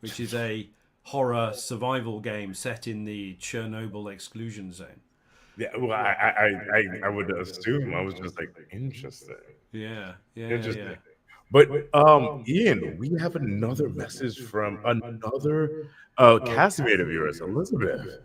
Speaker 1: which is a horror survival game set in the Chernobyl exclusion zone.
Speaker 2: Yeah, well, I would assume. I was just like, interesting.
Speaker 1: Yeah.
Speaker 2: Interesting. But Ian, we have another message from another castmate of yours, Elizabeth.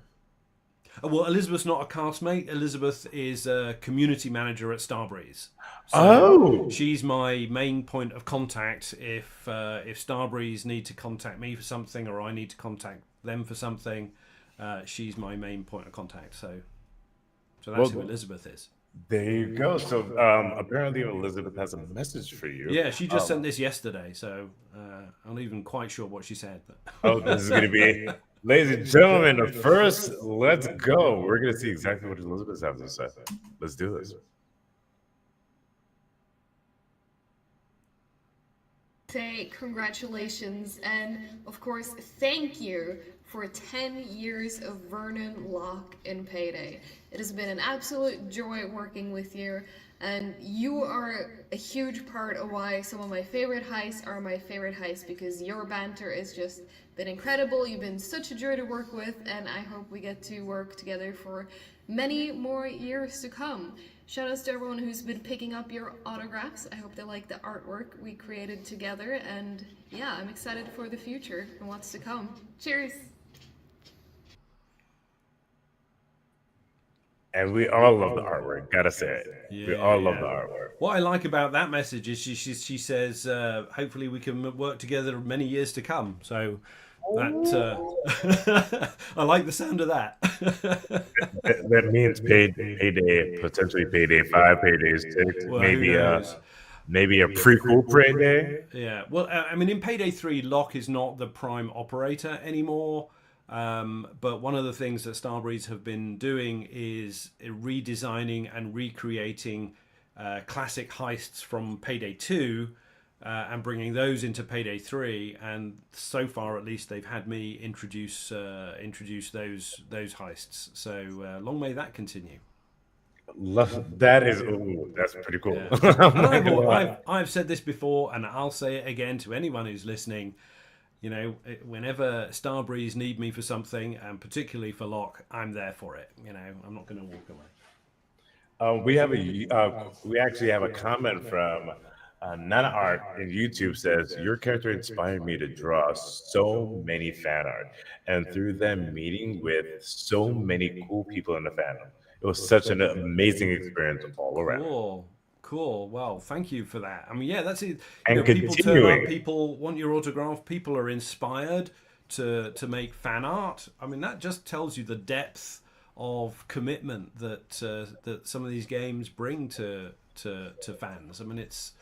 Speaker 1: Well, Elizabeth's not a castmate. Elizabeth is a community manager at Starbreeze. So she's my main point of contact if Starbreeze need to contact me for something or I need to contact them for something. She's my main point of contact. So that's who Elizabeth is.
Speaker 2: There you go. So apparently Elizabeth has a message for you.
Speaker 1: Yeah, she just sent this yesterday, so I'm not even quite sure what she said. But.
Speaker 2: Oh, this is going to be, ladies and gentlemen, first, let's go. We're going to see exactly what Elizabeth has to say. Let's do this.
Speaker 7: Say congratulations and of course thank you for 10 years of Vernon Locke in Payday. It has been an absolute joy working with you, and you are a huge part of why some of my favorite heists are my favorite heists, because your banter has just been incredible. You've been such a joy to work with, and I hope we get to work together for many more years to come. Shout outs to everyone who's been picking up your autographs. I hope they like the artwork we created together, and yeah, I'm excited for the future and what's to come. Cheers!
Speaker 2: And we all love the artwork, gotta say it. We all love the artwork.
Speaker 1: What I like about that message is she says, hopefully we can work together many years to come. So that I like the sound of that.
Speaker 2: That means Payday, potentially Payday 5, Payday 6,
Speaker 1: Well,
Speaker 2: maybe a prequel Payday.
Speaker 1: Yeah. Well, I mean, in Payday 3, Locke is not the prime operator anymore. But one of the things that Starbreeze have been doing is redesigning and recreating classic heists from Payday 2 and bringing those into Payday 3. And so far, at least, they've had me introduce those heists. So long may that continue.
Speaker 2: That is, ooh, that's pretty cool.
Speaker 1: Yeah. And I've said this before, and I'll say it again to anyone who's listening. You know, whenever Starbreeze need me for something, and particularly for Locke, I'm there for it. You know, I'm not going to walk away.
Speaker 2: We actually have a comment from Nana Art in YouTube says, your character inspired me to draw so many fan art, and through them meeting with so many cool people in the fandom. It was such an amazing experience all around.
Speaker 1: Cool. Well, thank you for that. I mean, yeah, that's it.
Speaker 2: And
Speaker 1: You know, people turn up,
Speaker 2: continuing.
Speaker 1: people want your autograph, people are inspired to make fan art. I mean, that just tells you the depth of commitment that that some of these games bring to fans. I mean, it's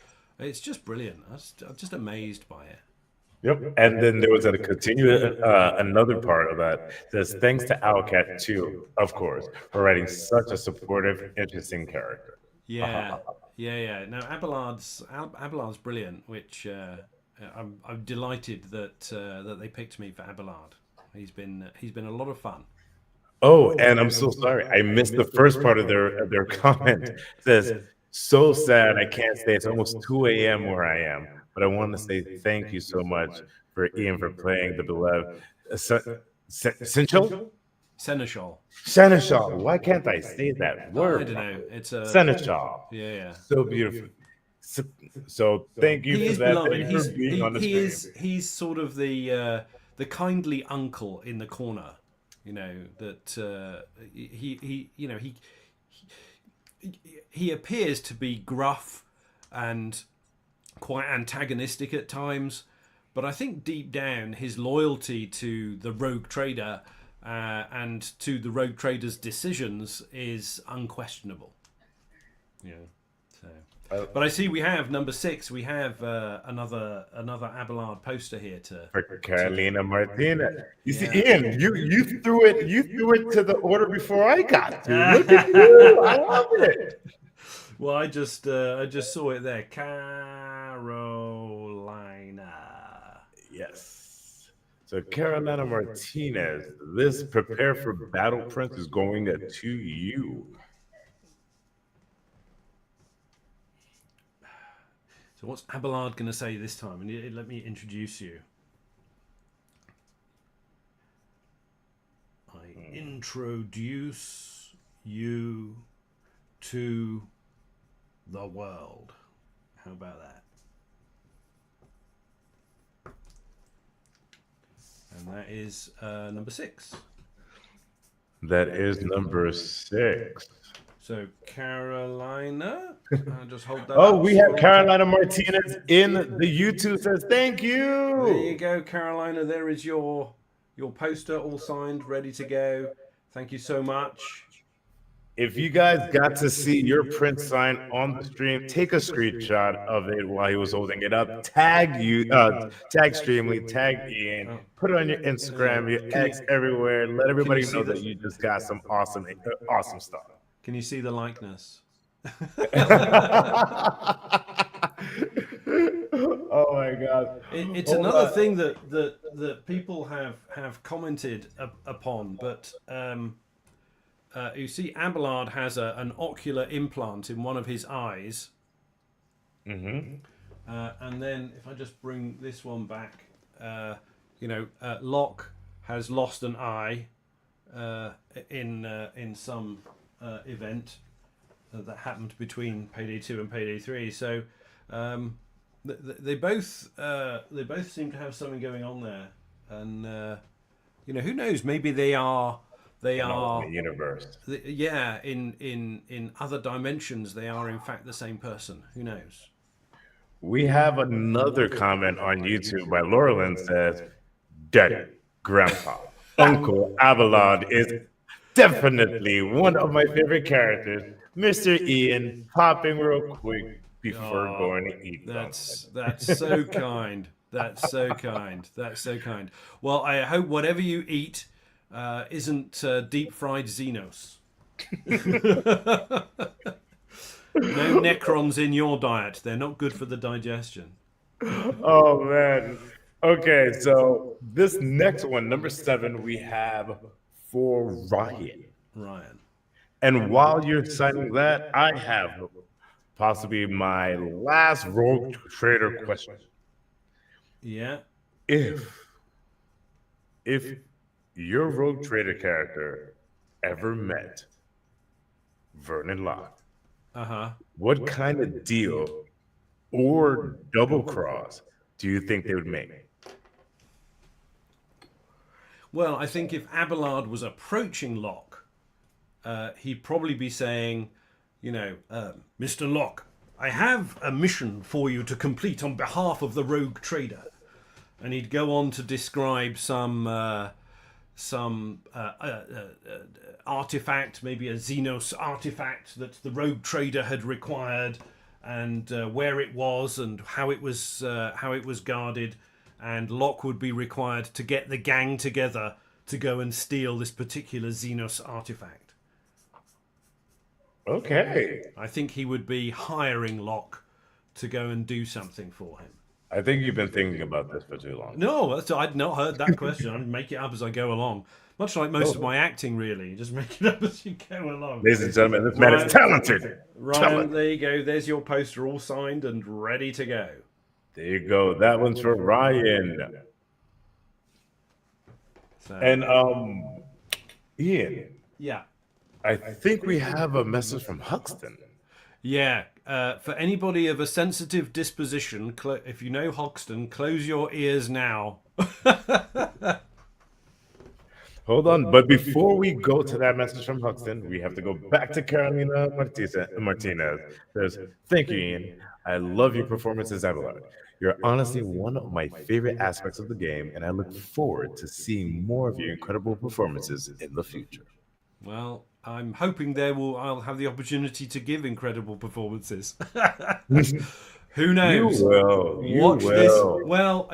Speaker 1: just brilliant. I'm just amazed by it.
Speaker 2: Yep. And then there was a another part of that. Says, thanks to Owlcat too, of course, for writing such a supportive, interesting character.
Speaker 1: Yeah. No, Abelard's brilliant, which I'm delighted that that they picked me for Abelard. He's been a lot of fun.
Speaker 2: Oh, and I'm so sorry. I missed the first part of their comment. It says, so sad I can't stay. It's almost 2 a.m. where I am. But I want to say thank you so much for Ian for playing the beloved Seneschal? Seneschal. Why can't I say that word?
Speaker 1: I don't know. It's a
Speaker 2: Seneschal.
Speaker 1: Yeah.
Speaker 2: So beautiful. So thank you
Speaker 1: He
Speaker 2: for
Speaker 1: is
Speaker 2: that.
Speaker 1: beloved.
Speaker 2: Thank you for being on the stream.
Speaker 1: He's sort of the kindly uncle in the corner. You know that he appears to be gruff and quite antagonistic at times, but I think deep down his loyalty to the rogue trader and to the rogue trader's decisions is unquestionable. Yeah. So, but I see we have number 6. We have another Abelard poster here
Speaker 2: for Carolina Martinez. You see, Ian, you threw it to the order before I got to. Look at you! I love it.
Speaker 1: Well, I just saw it there. Carolina.
Speaker 2: Yes. So Carolina Martinez, this Prepare for Battle Prince is going to you.
Speaker 1: So what's Abelard going to say this time? And let me introduce you. I introduce you to the world. How about that? And that is number 6.
Speaker 2: That is number 6.
Speaker 1: So Carolina, just hold that.
Speaker 2: Oh, we have Carolina Martinez in the YouTube says thank you.
Speaker 1: There you go, Carolina. There is your poster all signed, ready to go. Thank you so much.
Speaker 2: If you guys got to see your print sign on the stream, take a screenshot of it while he was holding it up. Tag Streamly, tag Ian, put it on your Instagram, your X, everywhere. Let everybody know that you just got some awesome stuff.
Speaker 1: Can you see the likeness?
Speaker 2: Oh my God!
Speaker 1: It's another thing that people have commented upon, but. You see, Abelard has an ocular implant in one of his eyes.
Speaker 2: Mm-hmm.
Speaker 1: And then, if I just bring this one back, Locke has lost an eye in some event that happened between Payday 2 and Payday 3. So they both seem to have something going on there, and who knows? Maybe they are. They are
Speaker 2: in the universe.
Speaker 1: In other dimensions, they are in fact the same person. Who knows?
Speaker 2: We have another comment on YouTube by Laurelyn says, Daddy, Grandpa, Uncle Abelard is definitely one of my favorite characters. Mr. Ian, popping real quick before going to eat.
Speaker 1: That's so kind. That's so kind. That's so kind. Well, I hope whatever you eat, isn't deep fried Xenos. No Necrons in your diet. They're not good for the digestion.
Speaker 2: Oh man. Okay, so this next one, number 7, we have for Ryan.
Speaker 1: Ryan.
Speaker 2: And while you're signing that, I have possibly my last Rogue Trader question.
Speaker 1: Yeah.
Speaker 2: If your Rogue Trader character ever met Vernon Locke, what kind of deal or double cross do you think they would make?
Speaker 1: Well, I think if Abelard was approaching Locke, he'd probably be saying, Mr. Locke, I have a mission for you to complete on behalf of the Rogue Trader. And he'd go on to describe some artifact, maybe a Xenos artifact that the Rogue Trader had required, and where it was and how it was guarded. And Locke would be required to get the gang together to go and steal this particular Xenos artifact.
Speaker 2: Okay.
Speaker 1: I think he would be hiring Locke to go and do something for him.
Speaker 2: I think you've been thinking about this for too long.
Speaker 1: No, I'd not heard that question. I'd make it up as I go along. Much like most of my acting, really. Just make it up as you go along.
Speaker 2: Ladies and gentlemen, this man is talented.
Speaker 1: Ryan, there you go. There's your poster all signed and ready to go.
Speaker 2: There you go. That one's for Ryan.
Speaker 1: So,
Speaker 2: And Ian.
Speaker 1: Yeah.
Speaker 2: I think we have a message from Huxton.
Speaker 1: Yeah. For anybody of a sensitive disposition, if you know Hoxton, close your ears now.
Speaker 2: Hold on, but before we go to that message from Huxton, we have to go back to Carolina Martinez. Says, thank you, Ian. I love your performance as Abelard. You're honestly one of my favorite aspects of the game, and I look forward to seeing more of your incredible performances in the future.
Speaker 1: Well, I'm hoping I'll have the opportunity to give incredible performances. Who knows?
Speaker 2: You will.
Speaker 1: Watch this. Well,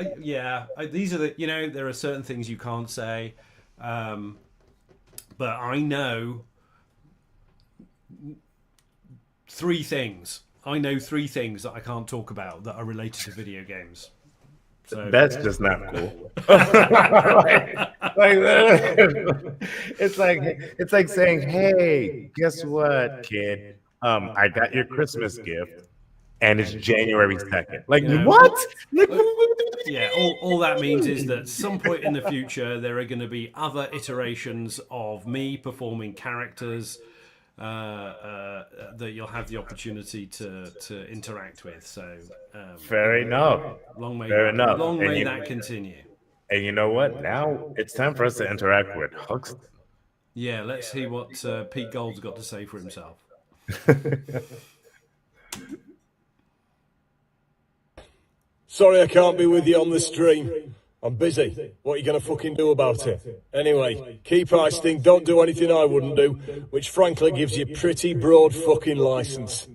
Speaker 1: these are there are certain things you can't say. But I know 3 things. I know 3 things that I can't talk about that are related to video games. So
Speaker 2: that's just not cool. It's like saying, "Hey, guess what, kid? I got your Christmas gift, and it's January 2nd." Like, what?
Speaker 1: Yeah, all that means is that at some point in the future there are going to be other iterations of me performing characters that you'll have the opportunity to interact with. So
Speaker 2: fair enough.
Speaker 1: Long may that continue.
Speaker 2: And you know what? Now it's time for us to interact with Huxton.
Speaker 1: Yeah, let's see what Pete Gold's got to say for himself.
Speaker 8: Sorry I can't be with you on the stream. I'm busy. What are you going to fucking do about it? Anyway, keep heisting, don't do anything I wouldn't do, which frankly gives you pretty broad fucking license.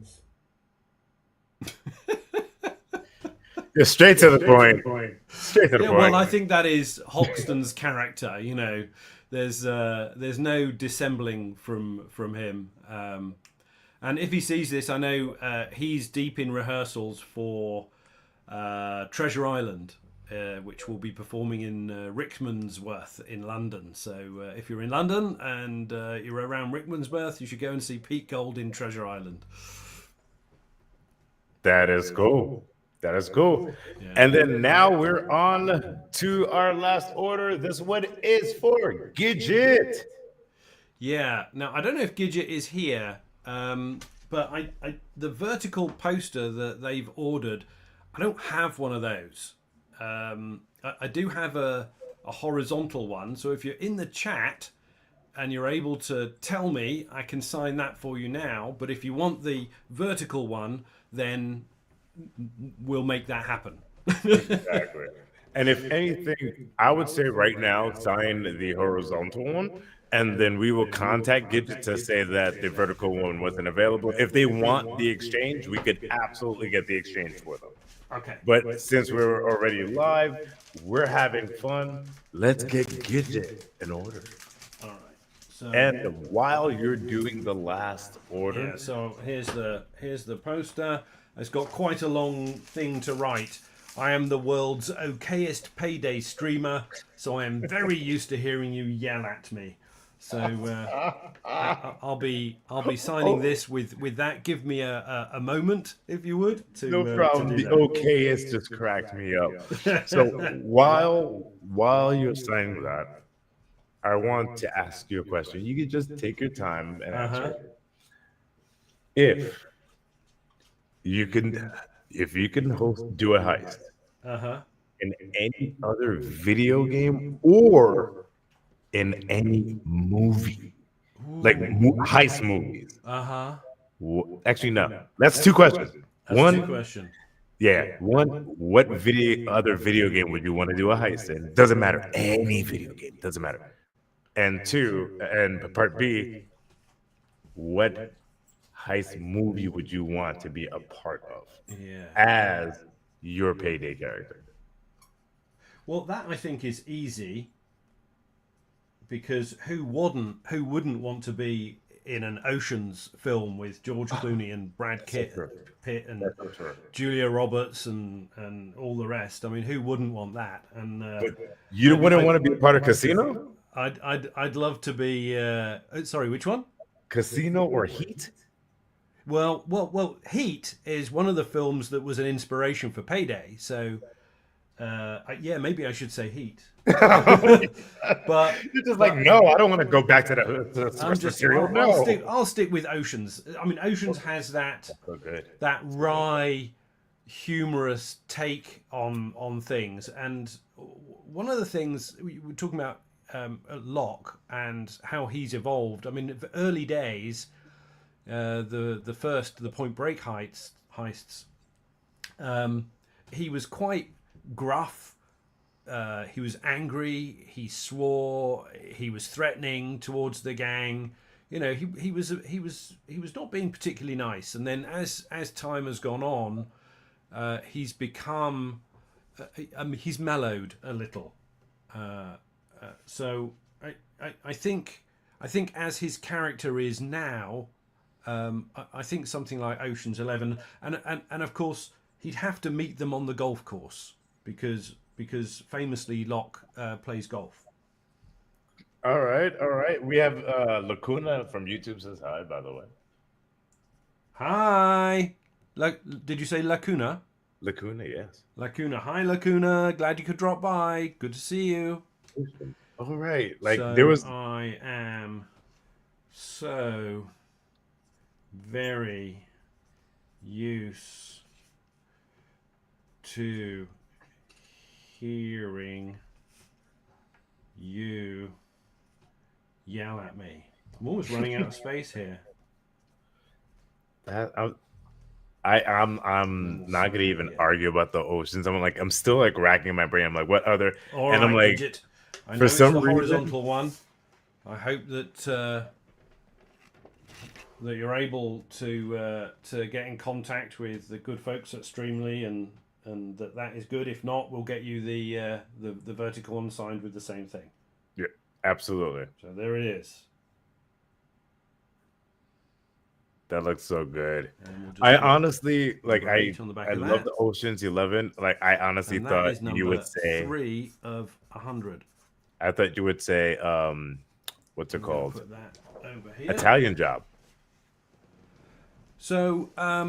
Speaker 2: You're straight to the point. Straight to the point.
Speaker 1: Well, I think that is Hoxton's character. There's no dissembling from him. And if he sees this, I know he's deep in rehearsals for Treasure Island, which will be performing in Rickmansworth in London. So if you're in London and you're around Rickmansworth, you should go and see Pete Gold in Treasure Island.
Speaker 2: That is cool. That is cool. Yeah. And then now we're on to our last order. This one is for Gidget.
Speaker 1: Yeah. Now, I don't know if Gidget is here, but the vertical poster that they've ordered, I don't have one of those. I do have a horizontal one. So if you're in the chat and you're able to tell me, I can sign that for you now. But if you want the vertical one, then we'll make that happen.
Speaker 2: Exactly. And if anything, I would say right now, sign the horizontal one, and then we will contact Gidget to say that the vertical one wasn't available. If they want the exchange, we could absolutely get the exchange for them.
Speaker 1: Okay.
Speaker 2: But since we're already live, we're having fun. Let's get Gidget in order. And while you're doing the last order,
Speaker 1: Yeah, so here's the poster. It's got quite a long thing to write. I am the world's okayest Payday streamer, so I am very used to hearing you yell at me. So I'll be signing this with that. Give me a moment, if you would.
Speaker 2: no problem.
Speaker 1: To
Speaker 2: The
Speaker 1: do
Speaker 2: okayest just cracked me up. So while you're signing that, I want to ask you a question. You can just take your time and answer. If you can do a heist in any other video game or in any movie, like heist movies. Actually, no. That's two questions. One,
Speaker 1: question.
Speaker 2: yeah. One, what other video game would you want to do a heist in? Doesn't matter. Any video game doesn't matter. And two, and part B, what heist movie would you want to be a part of as your Payday character?
Speaker 1: Well, that I think is easy, because who wouldn't want to be in an Ocean's film with George Clooney and Brad Pitt and Julia Roberts and all the rest? I mean, who wouldn't want that? And
Speaker 2: you wouldn't want to be a part of Casino?
Speaker 1: I'd love to be. Sorry, which one?
Speaker 2: Casino or Heat?
Speaker 1: Well, Heat is one of the films that was an inspiration for Payday. So, yeah, maybe I should say Heat. But
Speaker 2: you're just like, no, I don't want to go back to the source material. No,
Speaker 1: I'll stick with Oceans. I mean, Oceans has that wry, humorous take on things. And one of the things we were talking about, Locke and how he's evolved. I mean, the early days, the Point Break heists, he was quite gruff. He was angry. He swore. He was threatening towards the gang. You know, he was not being particularly nice. And then as time has gone on, he's become. He's mellowed a little. So I think as his character is now, I think something like Ocean's 11, and of course he'd have to meet them on the golf course because famously Locke plays golf.
Speaker 2: All right. We have Lacuna from YouTube says hi, by the way.
Speaker 1: Hi. Did you say Lacuna?
Speaker 2: Lacuna, yes.
Speaker 1: Lacuna. Hi, Lacuna. Glad you could drop by. Good to see you.
Speaker 2: All right.
Speaker 1: I am so very used to hearing you yell at me. I'm almost running out of space here.
Speaker 2: I'm not gonna even argue about the Oceans. I'm still like racking my brain. I'm like, what other?
Speaker 1: All
Speaker 2: and
Speaker 1: right,
Speaker 2: I'm like,
Speaker 1: Gidget. I know
Speaker 2: for
Speaker 1: it's
Speaker 2: some
Speaker 1: the
Speaker 2: reason,
Speaker 1: horizontal one. I hope that that you're able to get in contact with the good folks at Streamly, and that is good. If not, we'll get you the vertical unsigned with the same thing.
Speaker 2: Yeah, absolutely.
Speaker 1: So there it is.
Speaker 2: That looks so good. I honestly I love the Ocean's 11. Like I honestly thought you would say
Speaker 1: 3 of 100.
Speaker 2: I thought you would say what's it called?
Speaker 1: Put that over here.
Speaker 2: Italian Job.
Speaker 1: So I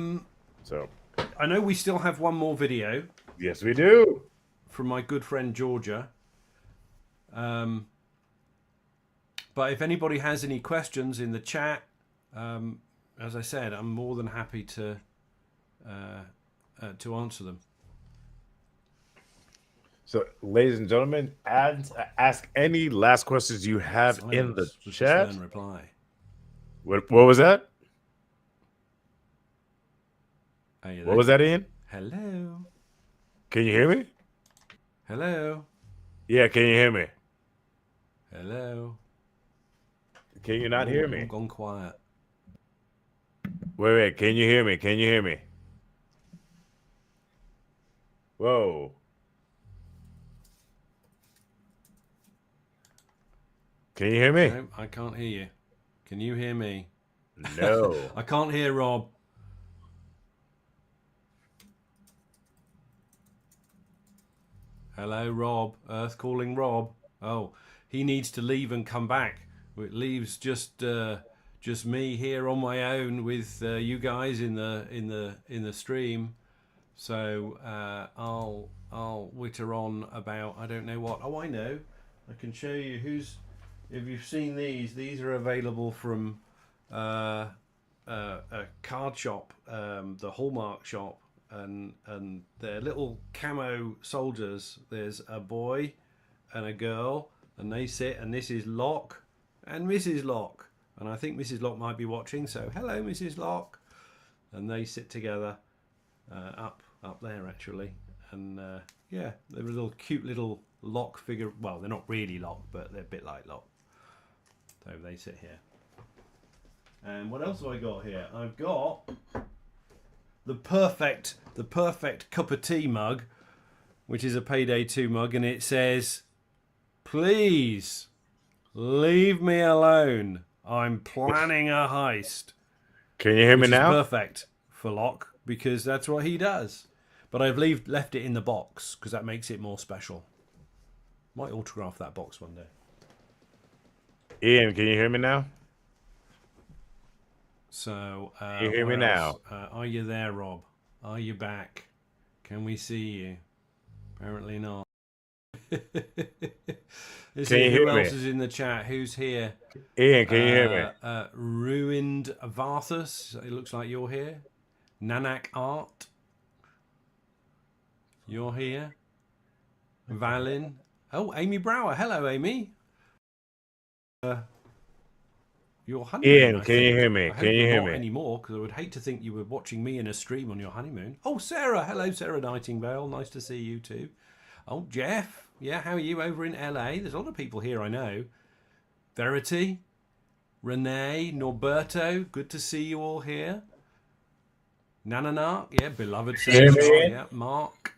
Speaker 1: know we still have one more video.
Speaker 2: Yes, we do.
Speaker 1: From my good friend Georgia. But if anybody has any questions in the chat, as I said, I'm more than happy to answer them.
Speaker 2: So, ladies and gentlemen, ask any last questions you have in the chat.
Speaker 1: Just reply.
Speaker 2: What was that?
Speaker 1: What
Speaker 2: was that, Ian?
Speaker 1: Hello.
Speaker 2: Can you hear me?
Speaker 1: Hello.
Speaker 2: Yeah, can you hear me?
Speaker 1: Hello.
Speaker 2: Can you not hear me?
Speaker 1: I've gone quiet.
Speaker 2: Wait. Can you hear me? Can you hear me? Whoa. Can you hear me?
Speaker 1: No, I can't hear you. Can you hear me?
Speaker 2: No.
Speaker 1: I can't hear Rob. Hello, Rob. Earth calling Rob. Oh, he needs to leave and come back. It leaves just me here on my own with you guys in the stream. So I'll witter on about I don't know what. Oh, I know. I can show you who's. If you've seen these are available from a card shop, the Hallmark shop. And they're little camo soldiers. There's a boy and a girl, and they sit, and this is Locke and Mrs. Locke, and I think Mrs. Locke might be watching, so hello Mrs. Locke. And they sit together up there actually, and yeah, they're a little cute little Locke figure. Well, they're not really Locke, but they're a bit like Locke. So they sit here. And what else have I got here? I've got the perfect cup of tea mug, which is a Payday 2 mug, and it says, "Please leave me alone. I'm planning a heist."
Speaker 2: Can you hear me now?
Speaker 1: Perfect for Locke because that's what he does. But I've left it in the box because that makes it more special. Might autograph that box one day.
Speaker 2: Ian, can you hear me now?
Speaker 1: So,
Speaker 2: you hear me now?
Speaker 1: Are you there, Rob? Are you back? Can we see you? Apparently not. Who else is in the chat? Who's here?
Speaker 2: Ian, can you hear me?
Speaker 1: Ruined Varthus. It looks like you're here. Nanak Art. You're here. Valin. Oh, Amy Brower. Hello, Amy. Your honeymoon.
Speaker 2: Ian, can you hear me? Can you hear me
Speaker 1: anymore? Because I would hate to think you were watching me in a stream on your honeymoon. Oh, Sarah. Hello, Sarah Nightingale. Nice to see you too. Oh, Jeff. Yeah, how are you over in LA? There's a lot of people here I know. Verity, Renee, Norberto. Good to see you all here. Nananak. Yeah, beloved Sarah. Yeah, Mark.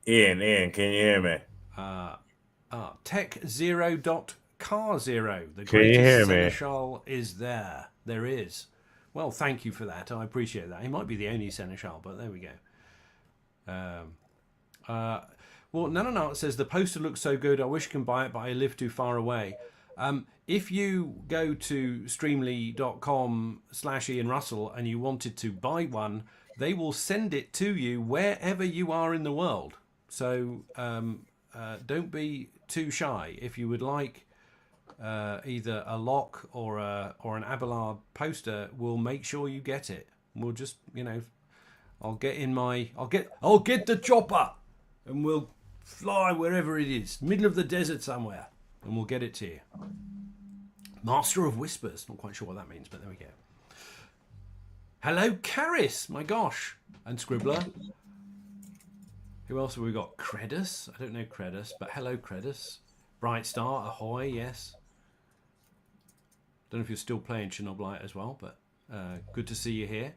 Speaker 2: Ian, can you hear me?
Speaker 1: Tech Zero dot Car Zero. The
Speaker 2: Can you hear
Speaker 1: greatest
Speaker 2: me?
Speaker 1: seneschal is there. There is. Well, thank you for that. I appreciate that. He might be the only seneschal, but there we go. Well, Nananart says the poster looks so good. I wish I can buy it, but I live too far away. If you go to streamly.com/Ian Russell and you wanted to buy one, they will send it to you wherever you are in the world. So don't be too shy. If you would like either a Locke or an Abelard poster, we'll make sure you get it. We'll just, I'll get the chopper and we'll fly wherever it is, middle of the desert somewhere, and we'll get it to you. Master of Whispers, not quite sure what that means, but there we go. Hello, Caris, my gosh, and Scribbler. Who else have we got? Credus, I don't know Credus, but hello, Credus. Bright Star, ahoy, yes. Don't know if you're still playing Chernobylite as well, but good to see you here.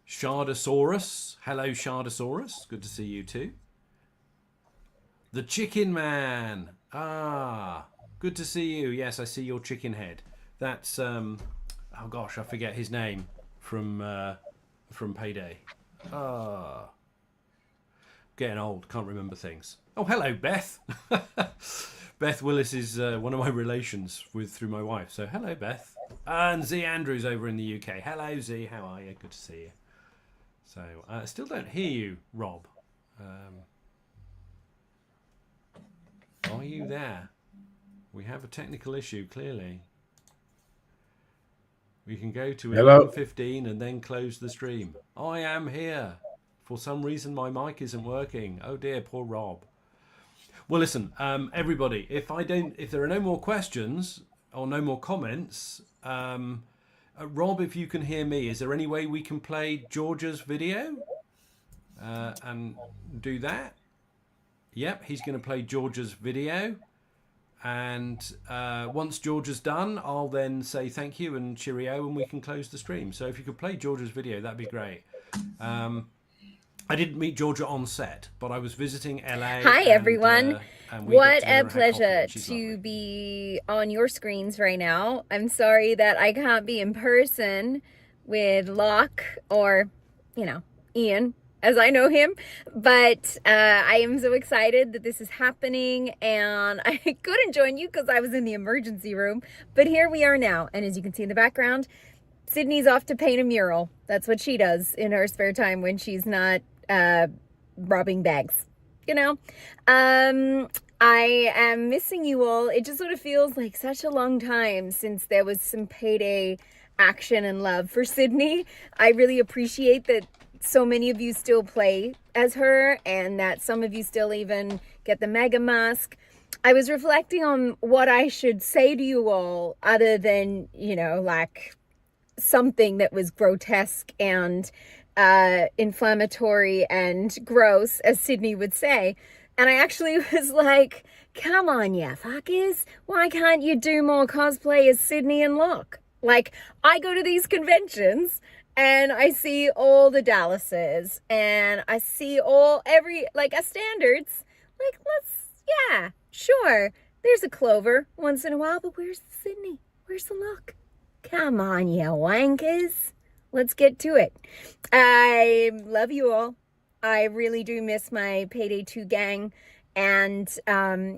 Speaker 1: Shardosaurus, hello, Shardosaurus, good to see you too. The Chicken Man, good to see you. Yes, I see your chicken head. That's oh gosh, I forget his name from Payday. Getting old, can't remember things. Oh, hello, Beth. Beth Willis is one of my relations through my wife. So hello, Beth. And Z Andrews over in the UK. Hello, Z. How are you? Good to see you. So I still don't hear you, Rob. Are you there? We have a technical issue, clearly. We can go to 11:15 and then close the stream. I am here. For some reason, my mic isn't working. Oh dear, poor Rob. Well, listen, everybody. If there are no more questions or no more comments, Rob, if you can hear me, is there any way we can play Georgia's video and do that? Yep, he's going to play Georgia's video. And once Georgia's done, I'll then say thank you and cheerio, and we can close the stream. So if you could play Georgia's video, that'd be great. I didn't meet Georgia on set, but I was visiting LA.
Speaker 9: Hi, everyone.
Speaker 1: And we got
Speaker 9: What
Speaker 1: together
Speaker 9: a
Speaker 1: and had coffee,
Speaker 9: pleasure
Speaker 1: and she's
Speaker 9: to
Speaker 1: lovely.
Speaker 9: be on your screens right now. I'm sorry that I can't be in person with Locke or, Ian, as I know him, but I am so excited that this is happening, and I couldn't join you because I was in the emergency room, but here we are now, and as you can see in the background, Sydney's off to paint a mural. That's what she does in her spare time when she's not robbing bags. I am missing you all. It just sort of feels like such a long time since there was some Payday action and love for Sydney. I really appreciate that so many of you still play as her and that some of you still even get the mega mask. I was reflecting on what I should say to you all other than, like something that was grotesque and inflammatory and gross, as Sydney would say. And I actually was like, come on, ya fuckers. Why can't you do more cosplay as Sydney and Locke? Like, I go to these conventions and I see all the Dallases and I see our standards. Like, yeah, sure. There's a Clover once in a while, but where's the Sydney? Where's the Locke? Come on, you wankers. Let's get to it. I love you all. I really do miss my Payday 2 gang, and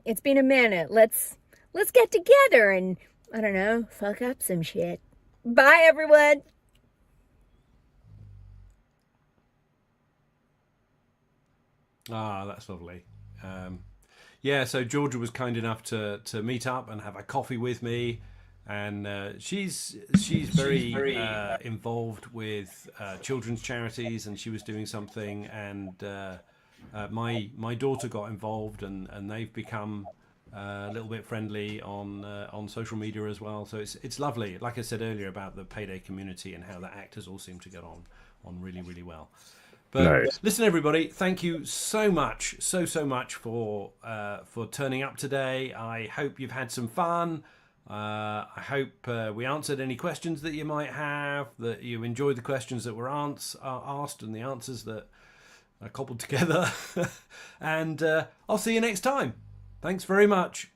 Speaker 9: it's been a minute. Let's get together and, I don't know, fuck up some shit. Bye, everyone.
Speaker 1: Ah, that's lovely. Yeah, so Georgia was kind enough to meet up and have a coffee with me. And she's very involved with children's charities, and she was doing something, and my daughter got involved, and they've become a little bit friendly on social media as well. So it's lovely. Like I said earlier about the Payday community and how the actors all seem to get on really, really well. But
Speaker 2: Nice.
Speaker 1: Listen, everybody, thank you so much for turning up today. I hope you've had some fun. I hope we answered any questions that you might have, that you enjoyed the questions that were asked and the answers that are cobbled together. And I'll see you next time. Thanks very much.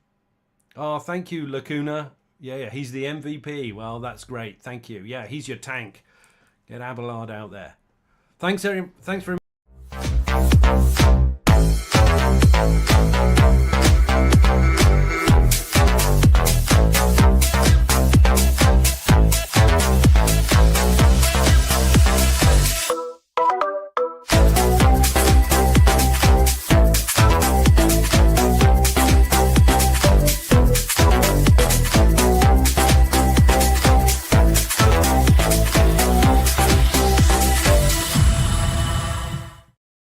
Speaker 1: Oh, thank you, Lacuna. Yeah, he's the MVP. Well, that's great. Thank you. Yeah, he's your tank. Get Abelard out there. Thanks very much.